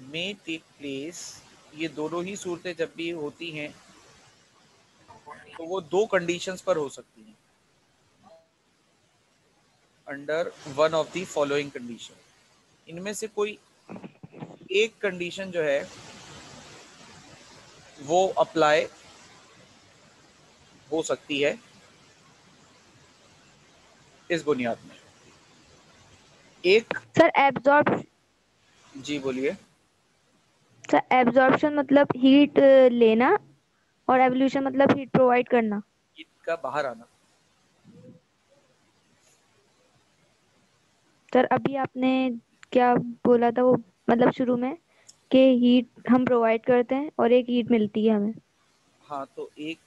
मे टेक प्लेस। ये दोनों ही सूरतें जब भी होती हैं तो वो दो कंडीशंस पर हो सकती हैं, under one of the following condition. इनमें से कोई एक कंडीशन जो है वो अप्लाई हो सकती है इस बुनियाद में। एक, सर एब्जॉर्ब जी बोलिए। सर एब्जॉर्प्शन मतलब हीट लेना, और एवोल्यूशन मतलब हीट प्रोवाइड करना। हीट का बाहर आना। सर अभी आपने क्या बोला था वो, मतलब शुरू में कि हीट हम प्रोवाइड करते हैं और एक हीट मिलती है हमें। हाँ, तो एक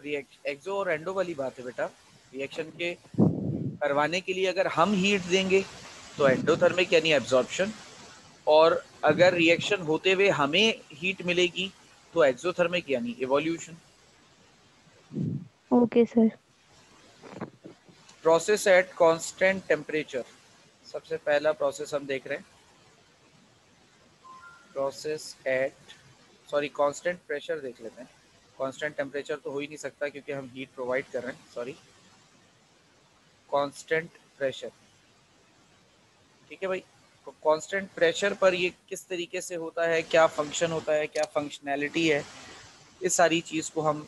रिएक्शन एक्सो और एंडो वाली बात है बेटा। रिएक्शन के करवाने के लिए अगर हम हीट देंगे तो एंडोथर्मिक यानी एब्जॉर्प्शन, और अगर रिएक्शन होते हुए हमें हीट मिलेगी तो एक्सोथर्मिक यानी evolution. Okay sir. Process at constant temperature, सबसे पहला प्रोसेस हम देख रहे हैं। Process at, sorry constant pressure देख लेते हैं। कांस्टेंट टेम्परेचर तो हो ही नहीं सकता क्योंकि हम हीट प्रोवाइड कर रहे हैं, सॉरी, कांस्टेंट प्रेशर। ठीक है भाई, तो कांस्टेंट प्रेशर पर ये किस तरीके से होता है, क्या फंक्शन होता है, क्या फंक्शनैलिटी है, इस सारी चीज़ को हम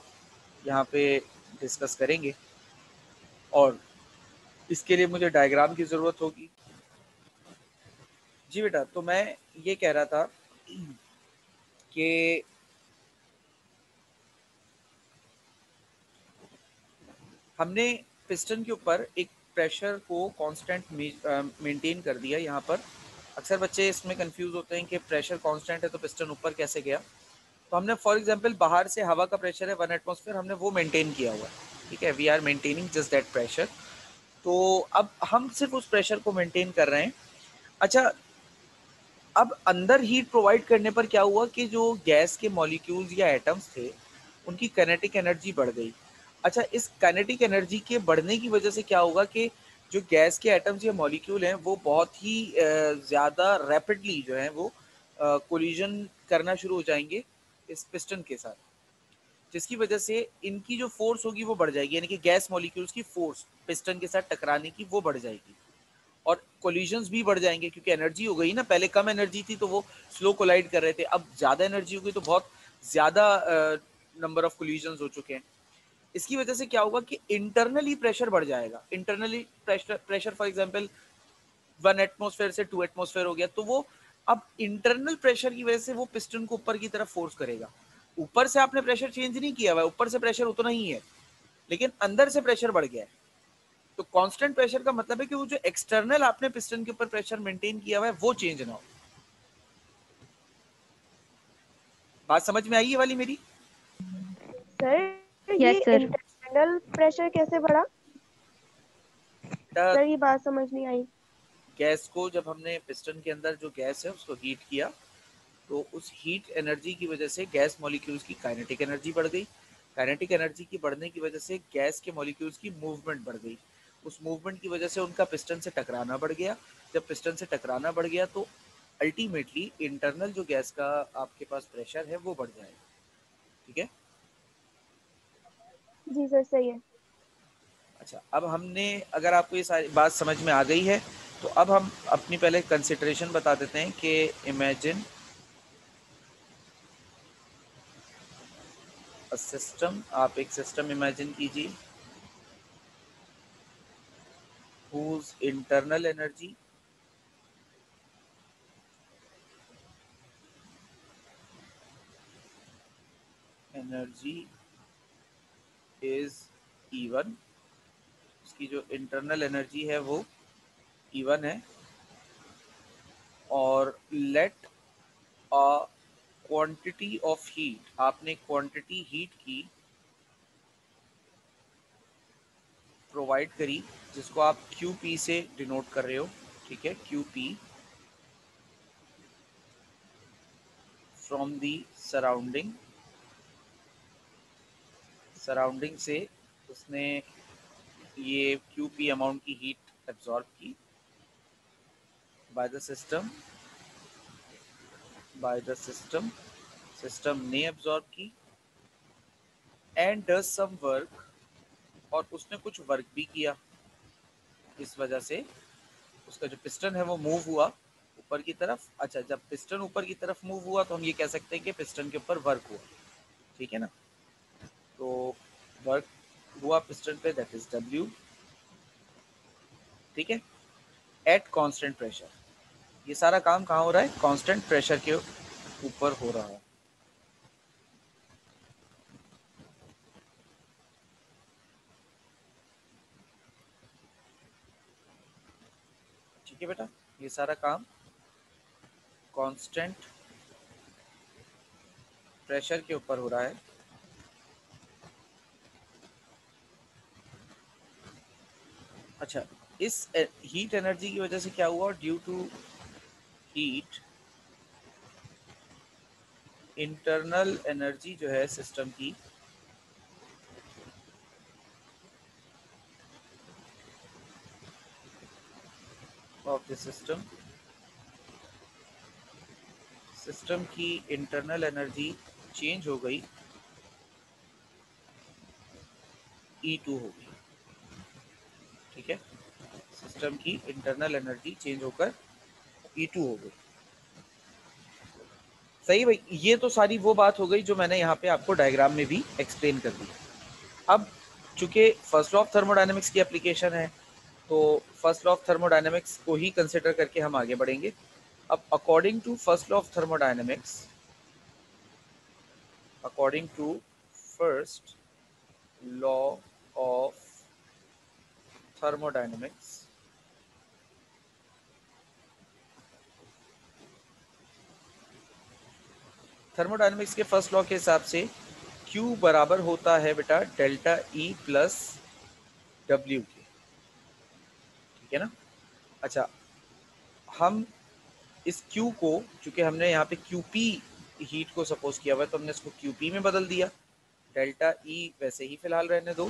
यहाँ पे डिस्कस करेंगे। और इसके लिए मुझे डायग्राम की ज़रूरत होगी। जी बेटा, तो मैं ये कह रहा था कि हमने पिस्टन के ऊपर एक प्रेशर को कांस्टेंट मेंटेन कर दिया। यहाँ पर अक्सर बच्चे इसमें कंफ्यूज होते हैं कि प्रेशर कांस्टेंट है तो पिस्टन ऊपर कैसे गया। तो हमने फॉर एग्जांपल बाहर से हवा का प्रेशर है 1 एटमॉस्फेयर, हमने वो मेंटेन किया हुआ है। ठीक है, we are maintaining just that pressure. तो अब हम सिर्फ उस प्रेशर को मेंटेन कर रहे हैं। अच्छा, अब अंदर हीट प्रोवाइड करने पर क्या हुआ कि जो गैस के मॉलिक्यूल्स या एटम्स थे उनकी काइनेटिक एनर्जी बढ़ गई। अच्छा, इस काइनेटिक एनर्जी के बढ़ने की वजह से क्या होगा कि जो गैस के एटम्स या मॉलिक्यूल हैं वो बहुत ही ज़्यादा रैपिडली जो है वो कोलिजन करना शुरू हो जाएंगे इस पिस्टन के साथ, जिसकी वजह से इनकी जो फोर्स होगी वो बढ़ जाएगी, यानी कि गैस मॉलिक्यूल्स की फोर्स पिस्टन के साथ टकराने की वो बढ़ जाएगी और कोलिजन्स भी बढ़ जाएंगे क्योंकि एनर्जी हो गई ना। पहले कम एनर्जी थी तो वो स्लो कोलाइड कर रहे थे, अब ज़्यादा एनर्जी हो गई तो बहुत ज़्यादा नंबर ऑफ कोलिजन्स हो चुके हैं। इसकी वजह से क्या होगा कि इंटरनली प्रेशर बढ़ जाएगा। Internally pressure for example 1 atmosphere से 2 एटमॉस्फेयर हो गया, तो वो अब इंटरनल प्रेशर की वजह से वो पिस्टन को ऊपर की तरफ फोर्स करेगा। ऊपर से आपने प्रेशर चेंज नहीं किया हुआ है, ऊपर से प्रेशर उतना ही है, लेकिन अंदर से प्रेशर बढ़ गया है। तो कांस्टेंट प्रेशर का मतलब है कि वो जो एक्सटर्नल आपने पिस्टन के ऊपर प्रेशर मेंटेन किया हुआ है वो चेंज ना हो। बात समझ में आई है वाली मेरी? सर ये यस सर। इंटरनल प्रेशर कैसे बढ़ा? सर ये बात समझ नहीं आई। गैस को जब हमने पिस्टन के अंदर जो गैस है उसको हीट किया तो उस हीट एनर्जी की वजह से गैस मॉलिक्यूल्स की काइनेटिक एनर्जी बढ़ गई। काइनेटिक एनर्जी की बढ़ने की वजह से गैस के मॉलिक्यूल्स की मूवमेंट बढ़ गई। उस मूवमेंट की वजह से उनका पिस्टन से टकराना बढ़ गया। जब पिस्टन से टकराना बढ़ गया तो अल्टीमेटली इंटरनल जो गैस का आपके पास प्रेशर है वो बढ़ जाएगा। ठीक है? जी सर सही है। अच्छा, अब हमने, अगर आपको ये सारी बात समझ में आ गई है तो अब हम अपनी पहले कंसिडरेशन बता देते हैं कि इमेजिन अ सिस्टम। आप एक सिस्टम इमेजिन कीजिए whose internal energy is E1। उसकी जो इंटरनल एनर्जी है वो E1 है और let a quantity of heat, आपने क्वांटिटी हीट की प्रोवाइड करी जिसको आप QP से डिनोट कर रहे हो। ठीक है, QP फ्रॉम दी सराउंडिंग से उसने ये QP अमाउंट की हीट एब्जॉर्ब की बाय द सिस्टम सिस्टम ने एब्जॉर्ब की एंड डज सम वर्क, और उसने कुछ वर्क भी किया। इस वजह से उसका जो पिस्टन है वो मूव हुआ ऊपर की तरफ। अच्छा, जब पिस्टन ऊपर की तरफ मूव हुआ तो हम ये कह सकते हैं कि पिस्टन के ऊपर वर्क हुआ। ठीक है ना? तो वर्क हुआ पिस्टन पे, दैट इज W। ठीक है, एट कांस्टेंट प्रेशर। ये सारा काम कहाँ हो रहा है? कांस्टेंट प्रेशर के ऊपर हो रहा है। ठीक है बेटा, ये सारा काम कांस्टेंट प्रेशर के ऊपर हो रहा है। अच्छा, इस हीट एनर्जी की वजह से क्या हुआ? Due to heat, internal energy जो है सिस्टम की ऑफ द सिस्टम की इंटरनल एनर्जी चेंज हो गई, E2 हो गई। ठीक है, सिस्टम की इंटरनल एनर्जी चेंज होकर E2 हो गई। सही भाई, ये तो सारी वो बात हो गई जो मैंने यहाँ पे आपको डायग्राम में भी एक्सप्लेन कर दी। अब चूंकि फर्स्ट लॉ ऑफ थर्मोडायनेमिक्स की एप्लीकेशन है तो फर्स्ट लॉ ऑफ थर्मोडायनेमिक्स को ही कंसिडर करके हम आगे बढ़ेंगे। अब according to first law of thermodynamics, according to first law of thermodynamics, thermodynamics के फर्स्ट लॉ के हिसाब से Q बराबर होता है बेटा डेल्टा E प्लस W के। ठीक है ना? अच्छा, हम इस Q को, चूंकि हमने यहाँ पे QP हीट को सपोज किया हुआ है, तो हमने इसको QP में बदल दिया। डेल्टा E वैसे ही फिलहाल रहने दो।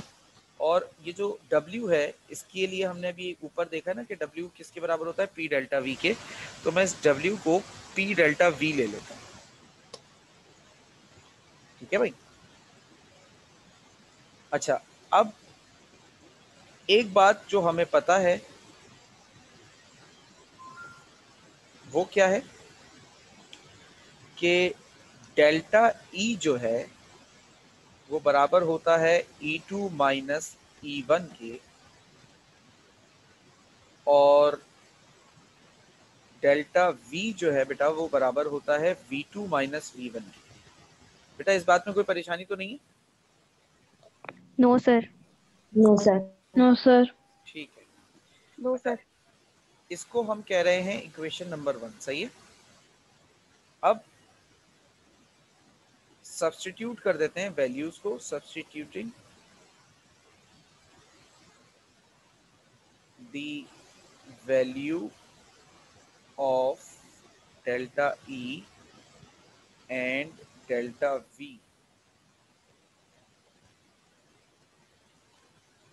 और ये जो W है, इसके लिए हमने अभी ऊपर देखा ना कि W किसके बराबर होता है, P डेल्टा V के। तो मैं इस W को P डेल्टा V ले लेता हूँ। ठीक है भाई। अच्छा, अब एक बात जो हमें पता है वो क्या है कि डेल्टा E जो है वो बराबर होता है E2 माइनस E1 के, और डेल्टा V जो है बेटा वो बराबर होता है V2 माइनस V1 के। बेटा इस बात में कोई परेशानी तो नहीं है? No sir. No sir. No sir. ठीक है। No sir. इसको हम कह रहे हैं इक्वेशन नंबर 1, सही है। अब सब्स्टिट्यूट कर देते हैं वैल्यूज को, substituting the value of delta E and delta V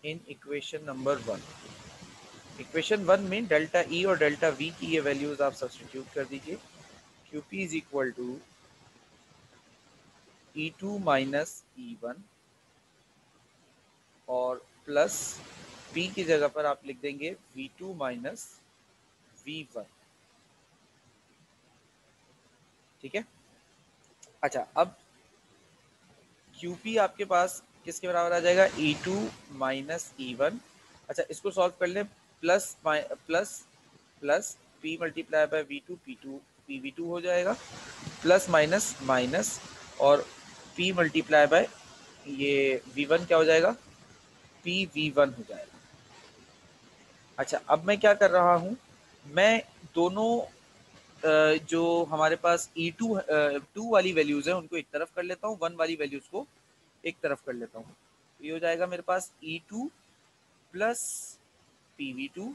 in equation number 1। Equation 1 में डेल्टा E और डेल्टा V की ये वैल्यूज आप सब्स्टिट्यूट कर दीजिए। QP is equal to E2 minus E1 और प्लस P की जगह पर आप लिख देंगे V2 माइनस V1। ठीक है। अच्छा, अब QP आपके पास किसके बराबर आ जाएगा, E2 माइनस E1। अच्छा, इसको सॉल्व कर लें, plus plus plus P multiply by V2 P2 PV2 हो जाएगा, प्लस माइनस माइनस, और P मल्टीप्लाई बाय ये V1 क्या हो जाएगा, PV1 हो जाएगा। अच्छा, अब मैं क्या कर रहा हूँ, मैं दोनों जो हमारे पास टू वाली वैल्यूज है उनको एक तरफ कर लेता हूँ, 1 वाली वैल्यूज को एक तरफ कर लेता हूँ। ये हो जाएगा मेरे पास E2 plus PV2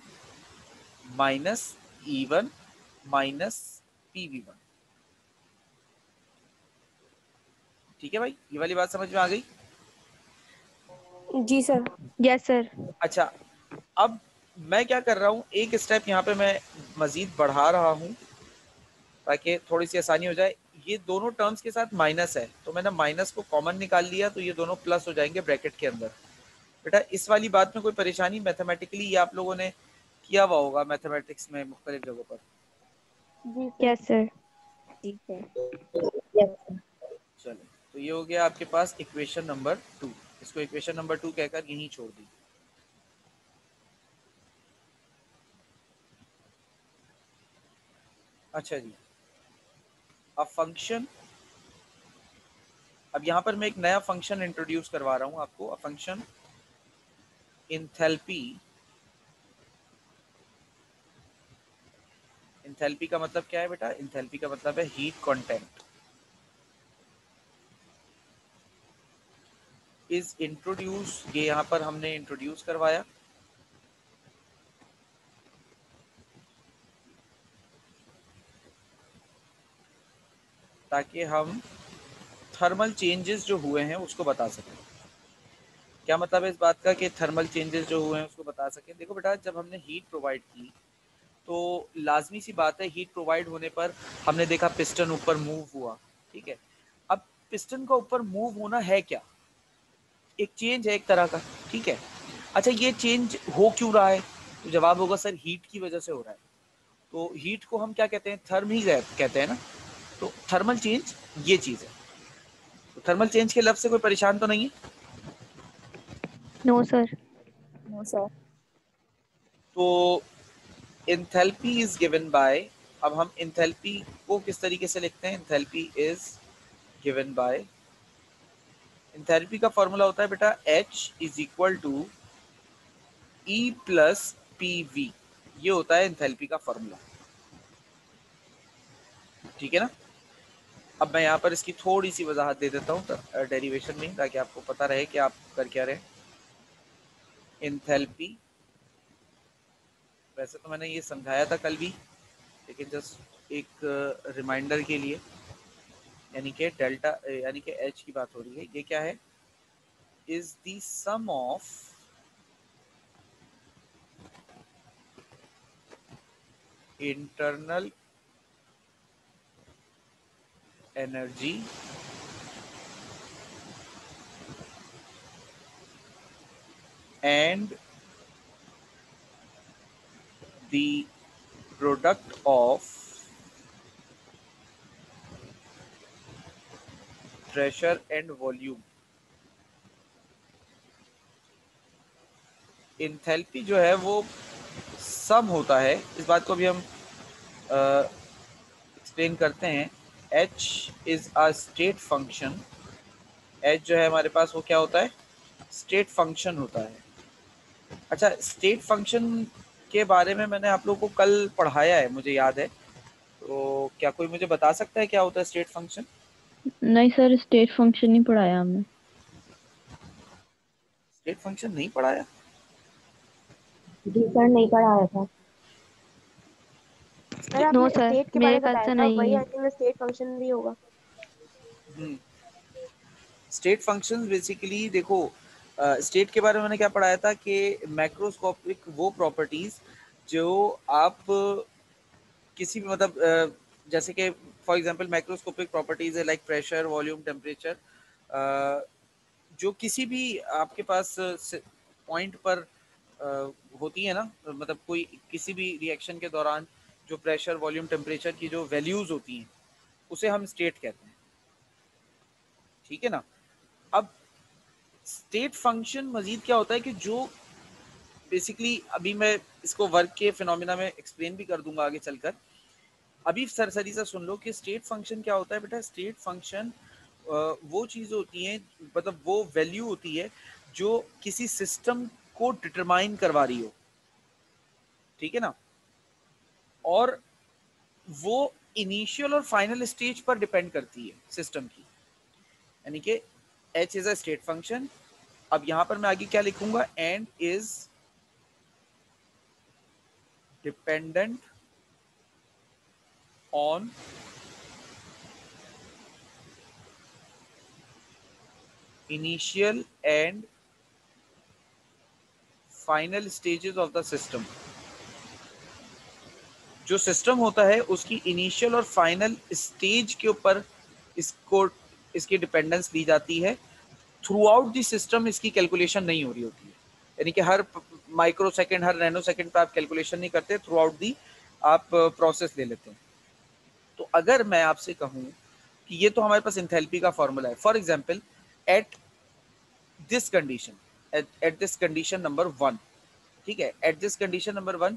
minus E1 minus PV1। ठीक है भाई, ये वाली बात समझ में आ गई? जी सर। Yes sir. अच्छा, अब मैं क्या कर रहा हूँ, एक स्टेप यहाँ पे मैं मजीद बढ़ा रहा हूँ ताकि थोड़ी सी आसानी हो जाए। ये दोनों टर्म्स के साथ माइनस है, तो मैंने माइनस को कॉमन निकाल लिया, तो ये दोनों प्लस हो जाएंगे ब्रैकेट के अंदर। बेटा इस वाली बात में कोई परेशानी, मैथमेटिकली ये आप लोगों ने किया हुआ होगा मैथमेटिक्स में मुख्तलिफ जगहों पर। जी सर। Yes sir. ठीक है, यस सर। चलो, तो ये हो गया आपके पास इक्वेशन नंबर 2। इसको इक्वेशन नंबर 2 कहकर यहीं छोड़ दी। अच्छा जी, अब फंक्शन, अब यहाँ पर मैं एक नया फंक्शन इंट्रोड्यूस करवा रहा हूँ आपको, फंक्शन इंथैल्पी। इंथैल्पी का मतलब क्या है बेटा, इंथैल्पी का मतलब है हीट कंटेंट। इज इंट्रोड्यूस, ये यहाँ पर हमने इंट्रोड्यूस करवाया ताकि हम थर्मल चेंजेस जो हुए हैं उसको बता सकें। क्या मतलब है इस बात का कि थर्मल चेंजेस जो हुए हैं उसको बता सकें? देखो बेटा, जब हमने हीट प्रोवाइड की तो लाजमी सी बात है, हीट प्रोवाइड होने पर हमने देखा पिस्टन ऊपर मूव हुआ। ठीक है, अब पिस्टन का ऊपर मूव होना है क्या, एक चेंज है एक तरह का। ठीक है, अच्छा ये चेंज हो क्यों रहा है, तो जवाब होगा सर हीट की वजह से हो रहा है। तो हीट को हम क्या कहते हैं, थर्म ही कहते हैं ना। तो थर्मल चेंज ये चीज़ है। तो थर्मल चेंज के लफ्ज़ से कोई परेशान तो नहीं है? No sir. No sir. तो इंथैल्पी इज गिवन बाय, अब हम इंथैल्पी को किस तरीके से लिखते हैं, enthalpy is given by, enthalpy का फॉर्मूला होता है बेटा H is equal to E plus PV। ये होता है इंथैल्पी का फॉर्मूला। ठीक है ना। अब मैं यहाँ पर इसकी थोड़ी सी वजाहत दे देता हूँ डेरिवेशन में, ताकि आपको पता रहे कि आप कर क्या रहे। इंथैल्पी, वैसे तो मैंने ये समझाया था कल भी, लेकिन जस्ट एक रिमाइंडर के लिए, यानी कि डेल्टा यानी कि एच की बात हो रही है, ये क्या है, is the sum of internal energy and the product of pressure and volume. Enthalpy जो है वो सम होता है, इस बात को भी हम एक्सप्लेन करते हैं। h is a state function, h जो है हमारे पास वो क्या होता है, स्टेट फंक्शन होता है। अच्छा, स्टेट फंक्शन के बारे में मैंने आप लोगों को कल पढ़ाया है, मुझे याद है, तो क्या कोई मुझे बता सकता है क्या होता है स्टेट फंक्शन? नहीं सर, स्टेट फंक्शन नहीं पढ़ाया हमने। स्टेट फंक्शन नहीं पढ़ाया? जी सर, नहीं पढ़ाया था सर। नो आपने सर, स्टेट के मेरे बारे में ख्याल बताया से था, नहीं वही है। आई थिंक स्टेट फंक्शन भी होगा। स्टेट फंक्शन बेसिकली देखो, स्टेट के बारे में मैंने क्या पढ़ाया था कि मैक्रोस्कोपिक वो प्रॉपर्टीज जो आप किसी भी मतलब जैसे कि फॉर एग्जांपल मैक्रोस्कोपिक प्रॉपर्टीज है लाइक प्रेशर, वॉल्यूम, टेम्परेचर, जो किसी भी आपके पास पॉइंट पर होती है ना, मतलब कोई किसी भी रिएक्शन के दौरान जो प्रेशर, वॉल्यूम, टेम्परेचर की जो वैल्यूज होती हैं उसे हम स्टेट कहते हैं, ठीक है ना। अब स्टेट फंक्शन मजीद क्या होता है कि जो बेसिकली अभी मैं इसको वर्क के फिनोमिना में एक्सप्लेन भी कर दूंगा आगे चलकर, अभी सरसरी सा सुन लो कि स्टेट फंक्शन क्या होता है बेटा। स्टेट फंक्शन वो चीज़ होती है, मतलब वो वैल्यू होती है जो किसी सिस्टम को डिटरमाइन करवा रही हो, ठीक है ना, और वो इनिशियल और फाइनल स्टेज पर डिपेंड करती है सिस्टम की, यानी कि h is a state function. अब यहां पर मैं आगे क्या लिखूंगा, and is dependent on initial and final stages of the system। जो सिस्टम होता है उसकी इनिशियल और फाइनल स्टेज के ऊपर इसको इसकी डिपेंडेंस ली जाती है। थ्रू आउट द सिस्टम इसकी कैलकुलेशन नहीं हो रही होती है, यानी कि हर माइक्रो सेकेंड, हर नैनो सेकेंड पे आप कैलकुलेशन नहीं करते, थ्रू आउट दी आप प्रोसेस ले लेते हैं। तो अगर मैं आपसे कहूँ कि ये तो हमारे पास इंथैल्पी का फॉर्मूला है, for example at this condition, at this condition number 1, ठीक है, at this condition number 1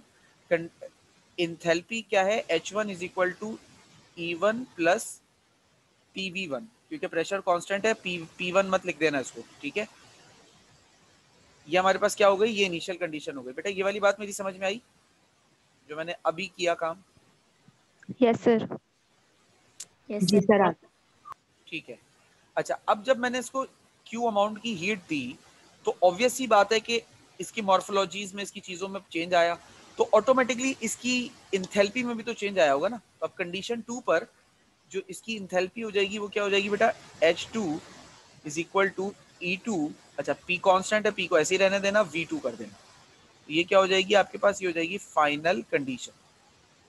enthalpy क्या है, H1 is equal to E1 plus PV1, क्योंकि प्रेशर कांस्टेंट है, P1 मत लिख देना इसको, ठीक है। ये हमारे पास क्या हो गई, ये इनिशियल कंडीशन हो गई। बेटा ये वाली बात मेरी समझ में आई जो मैंने अभी किया काम? Yes sir. जी सर। ठीक है। अच्छा, अब जब मैंने इसको क्यू अमाउंट की हीट दी तो ऑब्वियस सी बात है कि इसकी मॉर्फोलॉजीज में, इसकी चीजों में चेंज आया, तो ऑटोमेटिकली इसकी इंथैल्पी में भी तो चेंज आया होगा ना। तो अब कंडीशन 2 पर जो इसकी इंथैल्पी हो जाएगी वो क्या हो जाएगी बेटा, H2 is equal to E2। अच्छा, P कांस्टेंट है, P को ऐसे ही रहने देना, V2 कर देना, तो ये क्या हो जाएगी आपके पास, ये हो जाएगी फाइनल कंडीशन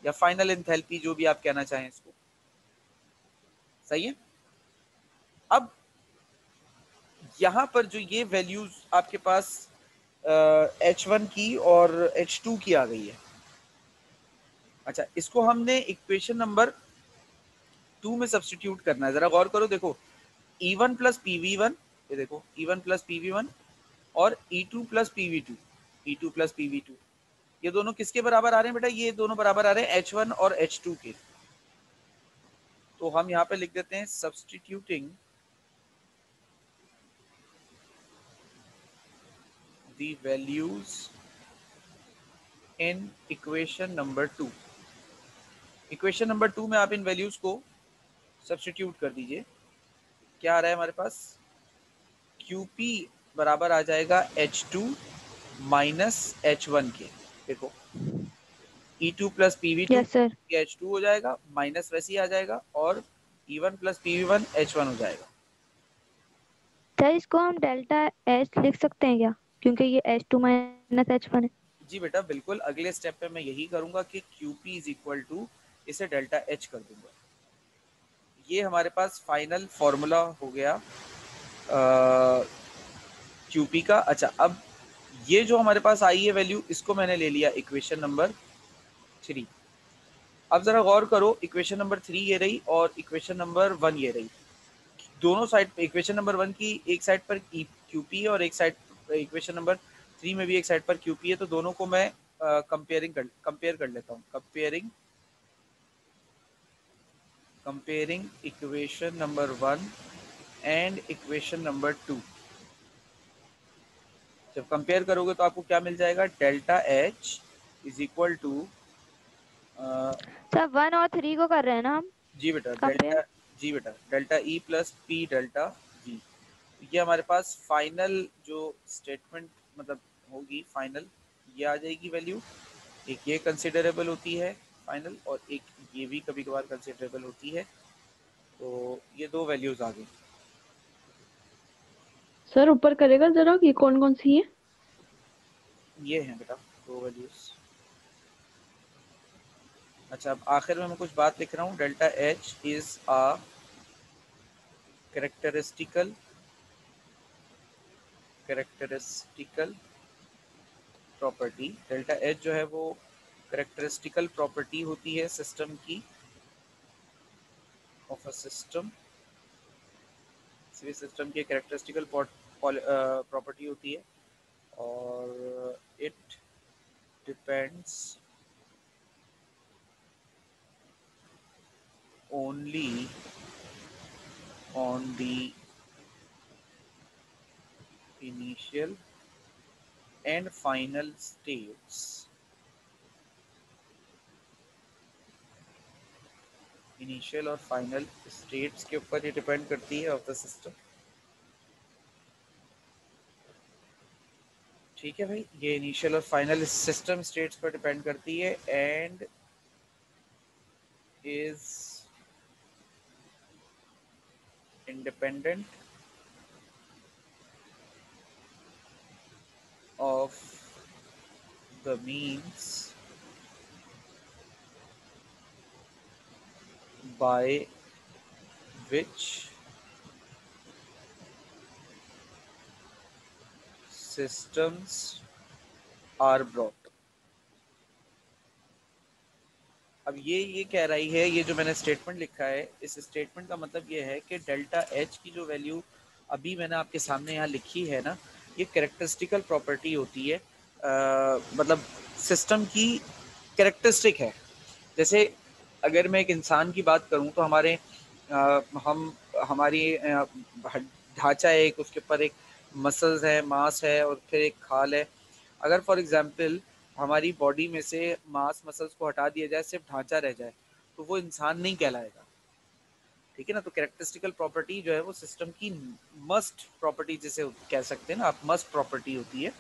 या फाइनल इंथैल्पी, जो भी आप कहना चाहें इसको, सही है। अब यहाँ पर जो ये वैल्यूज आपके पास H1 की और H2 की आ गई है। अच्छा, इसको हमने इक्वेशन नंबर 2 में सब्स्टिट्यूट करना है। जरा गौर करो, देखो E1 प्लस PV1, ये देखो E1 प्लस PV1 और E2 plus PV2, E2 plus PV2, ये दोनों किसके बराबर आ रहे हैं बेटा, ये दोनों बराबर आ रहे हैं H1 और H2 के। तो हम यहाँ पे लिख देते हैं substituting the values in equation number 2। Equation number 2 में आप इन वैल्यूज को सब्स्टिट्यूट कर दीजिए। क्या आ रहा है हमारे पास, QP बराबर आ जाएगा H2 माइनस H1 के। देखो E2 plus PV2 yes sir. H2 हो जाएगा, माइनस वैसे ही आ जाएगा, और E1 प्लस PV1 H1 हो जाएगा। सर इसको हम डेल्टा एच लिख सकते हैं क्या, क्योंकि ये H2 माइनस H1 है। जी बेटा बिल्कुल, अगले स्टेप पे मैं यही करूंगा कि QP इज इक्वल टू इसे डेल्टा H कर दूंगा। ये हमारे पास फाइनल फॉर्मूला हो गया QP का। अच्छा, अब ये जो हमारे पास आई है वैल्यू, इसको मैंने ले लिया इक्वेशन नंबर 3। अब जरा गौर करो, इक्वेशन नंबर 3 ये रही और इक्वेशन नंबर 1 ये रही। दोनों साइड पे इक्वेशन नंबर 1 की एक साइड पर QP है और एक साइड इक्वेशन नंबर 3 में भी एक साइड पर QP है, तो दोनों को मैं कंपेयर कर लेता हूँ। Comparing equation number 1 and equation number 2। जब कंपेयर करोगे तो आपको क्या मिल जाएगा, delta H is equal to, sir 1 और 3 को कर रहे हैं ना हम जी बेटा compare. Delta E plus P delta V। ये हमारे पास फाइनल जो स्टेटमेंट मतलब होगी फाइनल, ये आ जाएगी वैल्यू। एक ये कंसिडरेबल होती है फाइनल, और एक ये भी कभी कभार कंसिडरेबल होती है। तो ये दो वैल्यूज आ गई। सर ऊपर करेगा जरा कि कौन कौन सी है। ये हैं बेटा दो वैल्यूज। अच्छा, अब आखिर में मैं कुछ बात लिख रहा हूँ। Delta H is a characteristical property. Delta H जो है वो कैरेक्टरिस्टिकल प्रॉपर्टी होती है सिस्टम की, ऑफ अ सिस्टम। किसी सिस्टम की कैरेक्टरिस्टिकल प्रॉपर्टी होती है, और it depends only on the initial and final states. Initial और फाइनल स्टेट्स के ऊपर ये डिपेंड करती है ऑफ द सिस्टम। ठीक है भाई, ये इनिशियल और फाइनल सिस्टम स्टेट्स पर डिपेंड करती है, and is independent of the means by which systems are brought। अब ये कह रही है, ये जो मैंने स्टेटमेंट लिखा है, इस स्टेटमेंट का मतलब ये है कि डेल्टा H की जो वैल्यू अभी मैंने आपके सामने यहाँ लिखी है ना, ये कैरेक्टरिस्टिकल प्रॉपर्टी होती है, मतलब सिस्टम की कैरेक्टरिस्टिक है। जैसे अगर मैं एक इंसान की बात करूं तो हम हमारी ढांचा है एक, उसके ऊपर एक मसल्स है, मांस है, और फिर एक खाल है। अगर फॉर एग्जांपल हमारी बॉडी में से मांस मसल्स को हटा दिया जाए, सिर्फ ढांचा रह जाए, तो वो इंसान नहीं कहलाएगा। ठीक है ना। तो कैरेक्टरिस्टिकल प्रॉपर्टी जो है वो सिस्टम की मस्ट प्रॉपर्टी जिसे कह सकते हैं ना आप, मस्ट प्रॉपर्टी होती है,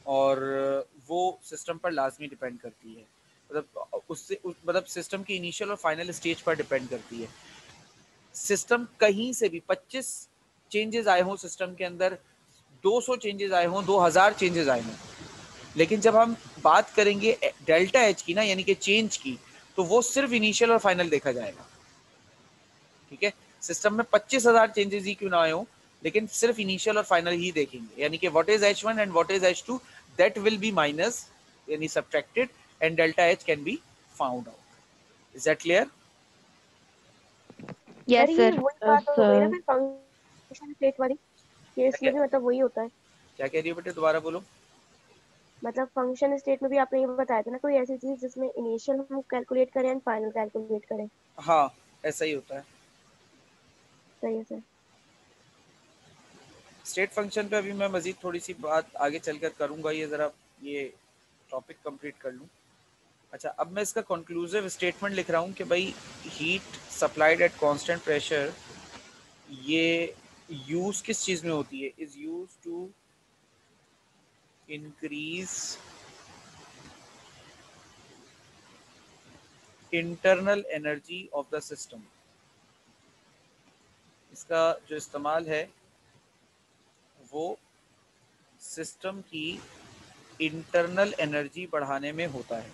और वो सिस्टम पर लाजमी डिपेंड करती है। मतलब सिस्टम की इनिशियल और फाइनल स्टेज पर डिपेंड करती है। सिस्टम कहीं से भी 25 चेंजेस आए हों सिस्टम के अंदर, 200 चेंजेस आए हों, 2000 चेंजेस आए हों, लेकिन जब हम बात करेंगे डेल्टा H की ना, यानी कि चेंज की, तो वो सिर्फ इनिशियल और फाइनल देखा जाएगा। ठीक है। सिस्टम में 25,000 चेंजेस ही क्यों ना आए हों, लेकिन सिर्फ इनिशियल और फाइनल ही देखेंगे, यानी कि what is H1 and what is H2, that will be minus यानी subtracted, and delta H can be found out. Is that clear? Yes sir ये सर। वही बात हो गई ना सर फिर फंक्शन स्टेट वाली, कि इसमें क्या भी मतलब वही होता है। क्या कह रही हो बेटे, दोबारा बोलो। मतलब फंक्शन स्टेट में भी आपने ये बताया था ना, कोई ऐसी चीज जिसमें इनिशियल हम कैलकुलेट करें एंड फाइनल कैलकुलेट करें। हाँ, ऐसा ही होता है। सही है सर। स्टेट फंक्शन पे अभी मैं मजीद थोड़ी सी बात आगे चलकर करूंगा, ये ज़रा ये टॉपिक कंप्लीट कर लूँ। अच्छा, अब मैं इसका कंक्लूसिव स्टेटमेंट लिख रहा हूँ कि भाई heat supplied at constant pressure, ये यूज़ किस चीज़ में होती है, is use to increase internal energy of the system. इसका जो इस्तेमाल है वो सिस्टम की इंटरनल एनर्जी बढ़ाने में होता है।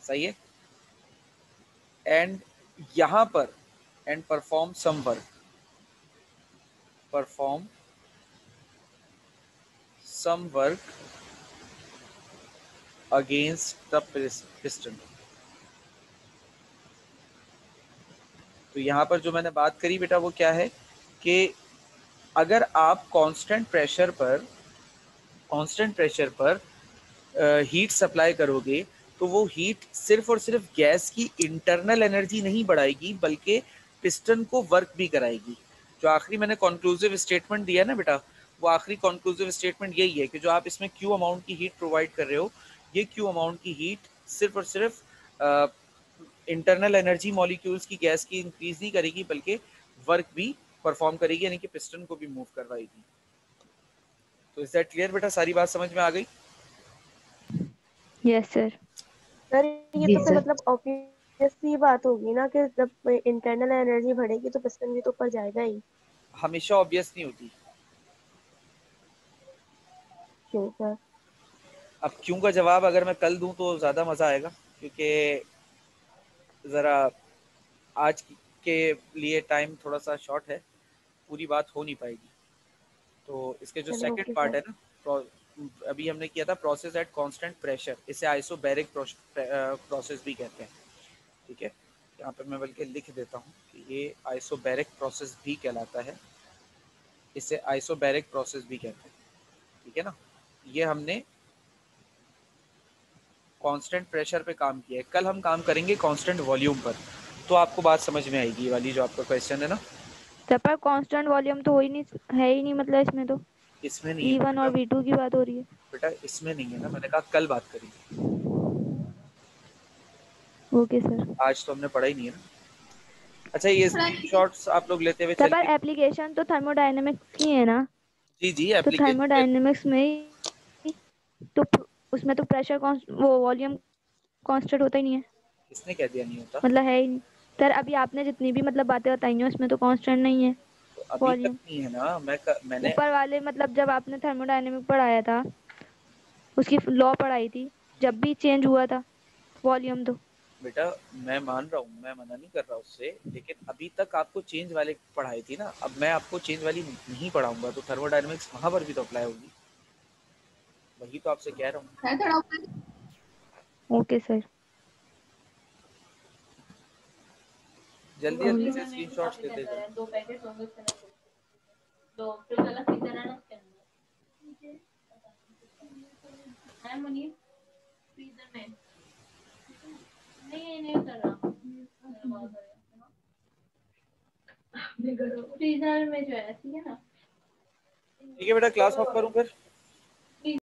सही है। एंड यहां पर and perform some work, perform some work against the piston. तो यहाँ पर जो मैंने बात करी बेटा वो क्या है कि अगर आप कांस्टेंट प्रेशर पर हीट सप्लाई करोगे तो वो हीट सिर्फ और सिर्फ गैस की इंटरनल एनर्जी नहीं बढ़ाएगी बल्कि पिस्टन को वर्क भी कराएगी। जो आखिरी मैंने कंक्लूसिव स्टेटमेंट दिया ना बेटा, वो आखिरी कंक्लूसिव स्टेटमेंट यही है कि जो आप इसमें क्यू अमाउंट की हीट प्रोवाइड कर रहे हो, ये क्यू अमाउंट की हीट सिर्फ और सिर्फ इंटरनल एनर्जी मॉलिक्यूल्स की गैस की इंक्रीज नहीं करेगी बल्कि वर्क भी परफॉर्म करेगी, यानी कि पिस्टन को भी मूव करवाएगी। तो इज दैट क्लियर बेटा? सारी बात समझ में आ गई? Yes sir. सर ये जी तो फिर सर। मतलब ऑब्वियस सी बात होगी ना कि जब इंटरनल एनर्जी बढ़ेगी तो पिस्टन भी तो ऊपर जाएगा ही। हमेशा ऑब्वियस नहीं होती। क्यों सर? अब क्यों का जवाब अगर मैं कल दूं तो ज़्यादा मज़ा आएगा, क्योंकि ज़रा आज के लिए टाइम थोड़ा सा शॉर्ट है, पूरी बात हो नहीं पाएगी। तो इसके जो चलो सेकंड ओके पार्ट सर। है ना, अभी हमने किया था प्रोसेस एट कांस्टेंट प्रेशर, इसे आइसोबैरिक प्रोसेस भी कहते हैं। ठीक है, यहाँ पे मैं बल्कि लिख देता हूँ कि ये आइसोबैरिक प्रोसेस भी कहलाता है, इसे आइसोबैरिक प्रोसेस भी कहते हैं। ठीक है ना, ये हमने कांस्टेंट प्रेशर पे काम किया है। कल हम काम करेंगे कांस्टेंट वॉल्यूम पर, तो आपको बात समझ में आएगी वाली जो आपका क्वेश्चन है ना। सर पर कांस्टेंट वॉल्यूम तो हो ही नहीं, है ही नहीं, मतलब इसमें तो इसमें नहीं है V1 बेटा, और V2 की बात हो रही है। बेटा इसमें नहीं है ना, मैंने कहा कल बात करेंगे, ओके सर। आज तो हमने पढ़ा ही नहीं है ना। अच्छा, ये स्क्रीनशॉट्स आप लोग लेते हुए सर पर चलिए। एप्लीकेशन तो थर्मोडायनेमिक्स की है ना, जी जी, तो एप्लीकेशन थर्मोडायनेमिक्स में ही तो उसमें तो प्रेशर वो वॉल्यूम कांस्टेंट होता ही नहीं है, किसने कह दिया नहीं होता? मतलब है ही नहीं। सर अभी आपने जितनी भी मतलब बातें बताई हैं उसमें तो कांस्टेंट नहीं है तो अभी तक वॉल्यूम। नहीं है ना, मैंने ऊपर वाले मतलब जब आपने थर्मोडायनेमिक पढ़ाया था, उसकी लॉ पढ़ाई थी, जब भी चेंज हुआ था वॉल्यूम तो। बेटा मैं मान रहा हूँ, मैं मना नहीं कर रहा उससे, लेकिन अभी तक आपको चेंज वाले पढ़ाई थी ना, अब मैं आपको चेंज वाली नहीं पढ़ाऊंगा तो थर्मोडायनेमिक्स वहां पर भी तो अप्लाई होगी, वही तो आपसे कह रहा हूँ। Okay sir. जल्दी जल्दी से स्क्रीनशॉट्स ले देगा। दो पैकेट होंगे उसके अंदर, दो फिर वाला सीजन है ना उसके अंदर है मनी फ्रीजर में। नहीं नहीं कर रहा, फ्रीजर में जो है, ठीक है ना। ठीक है बेटा, क्लास ऑफ करूँ फिर?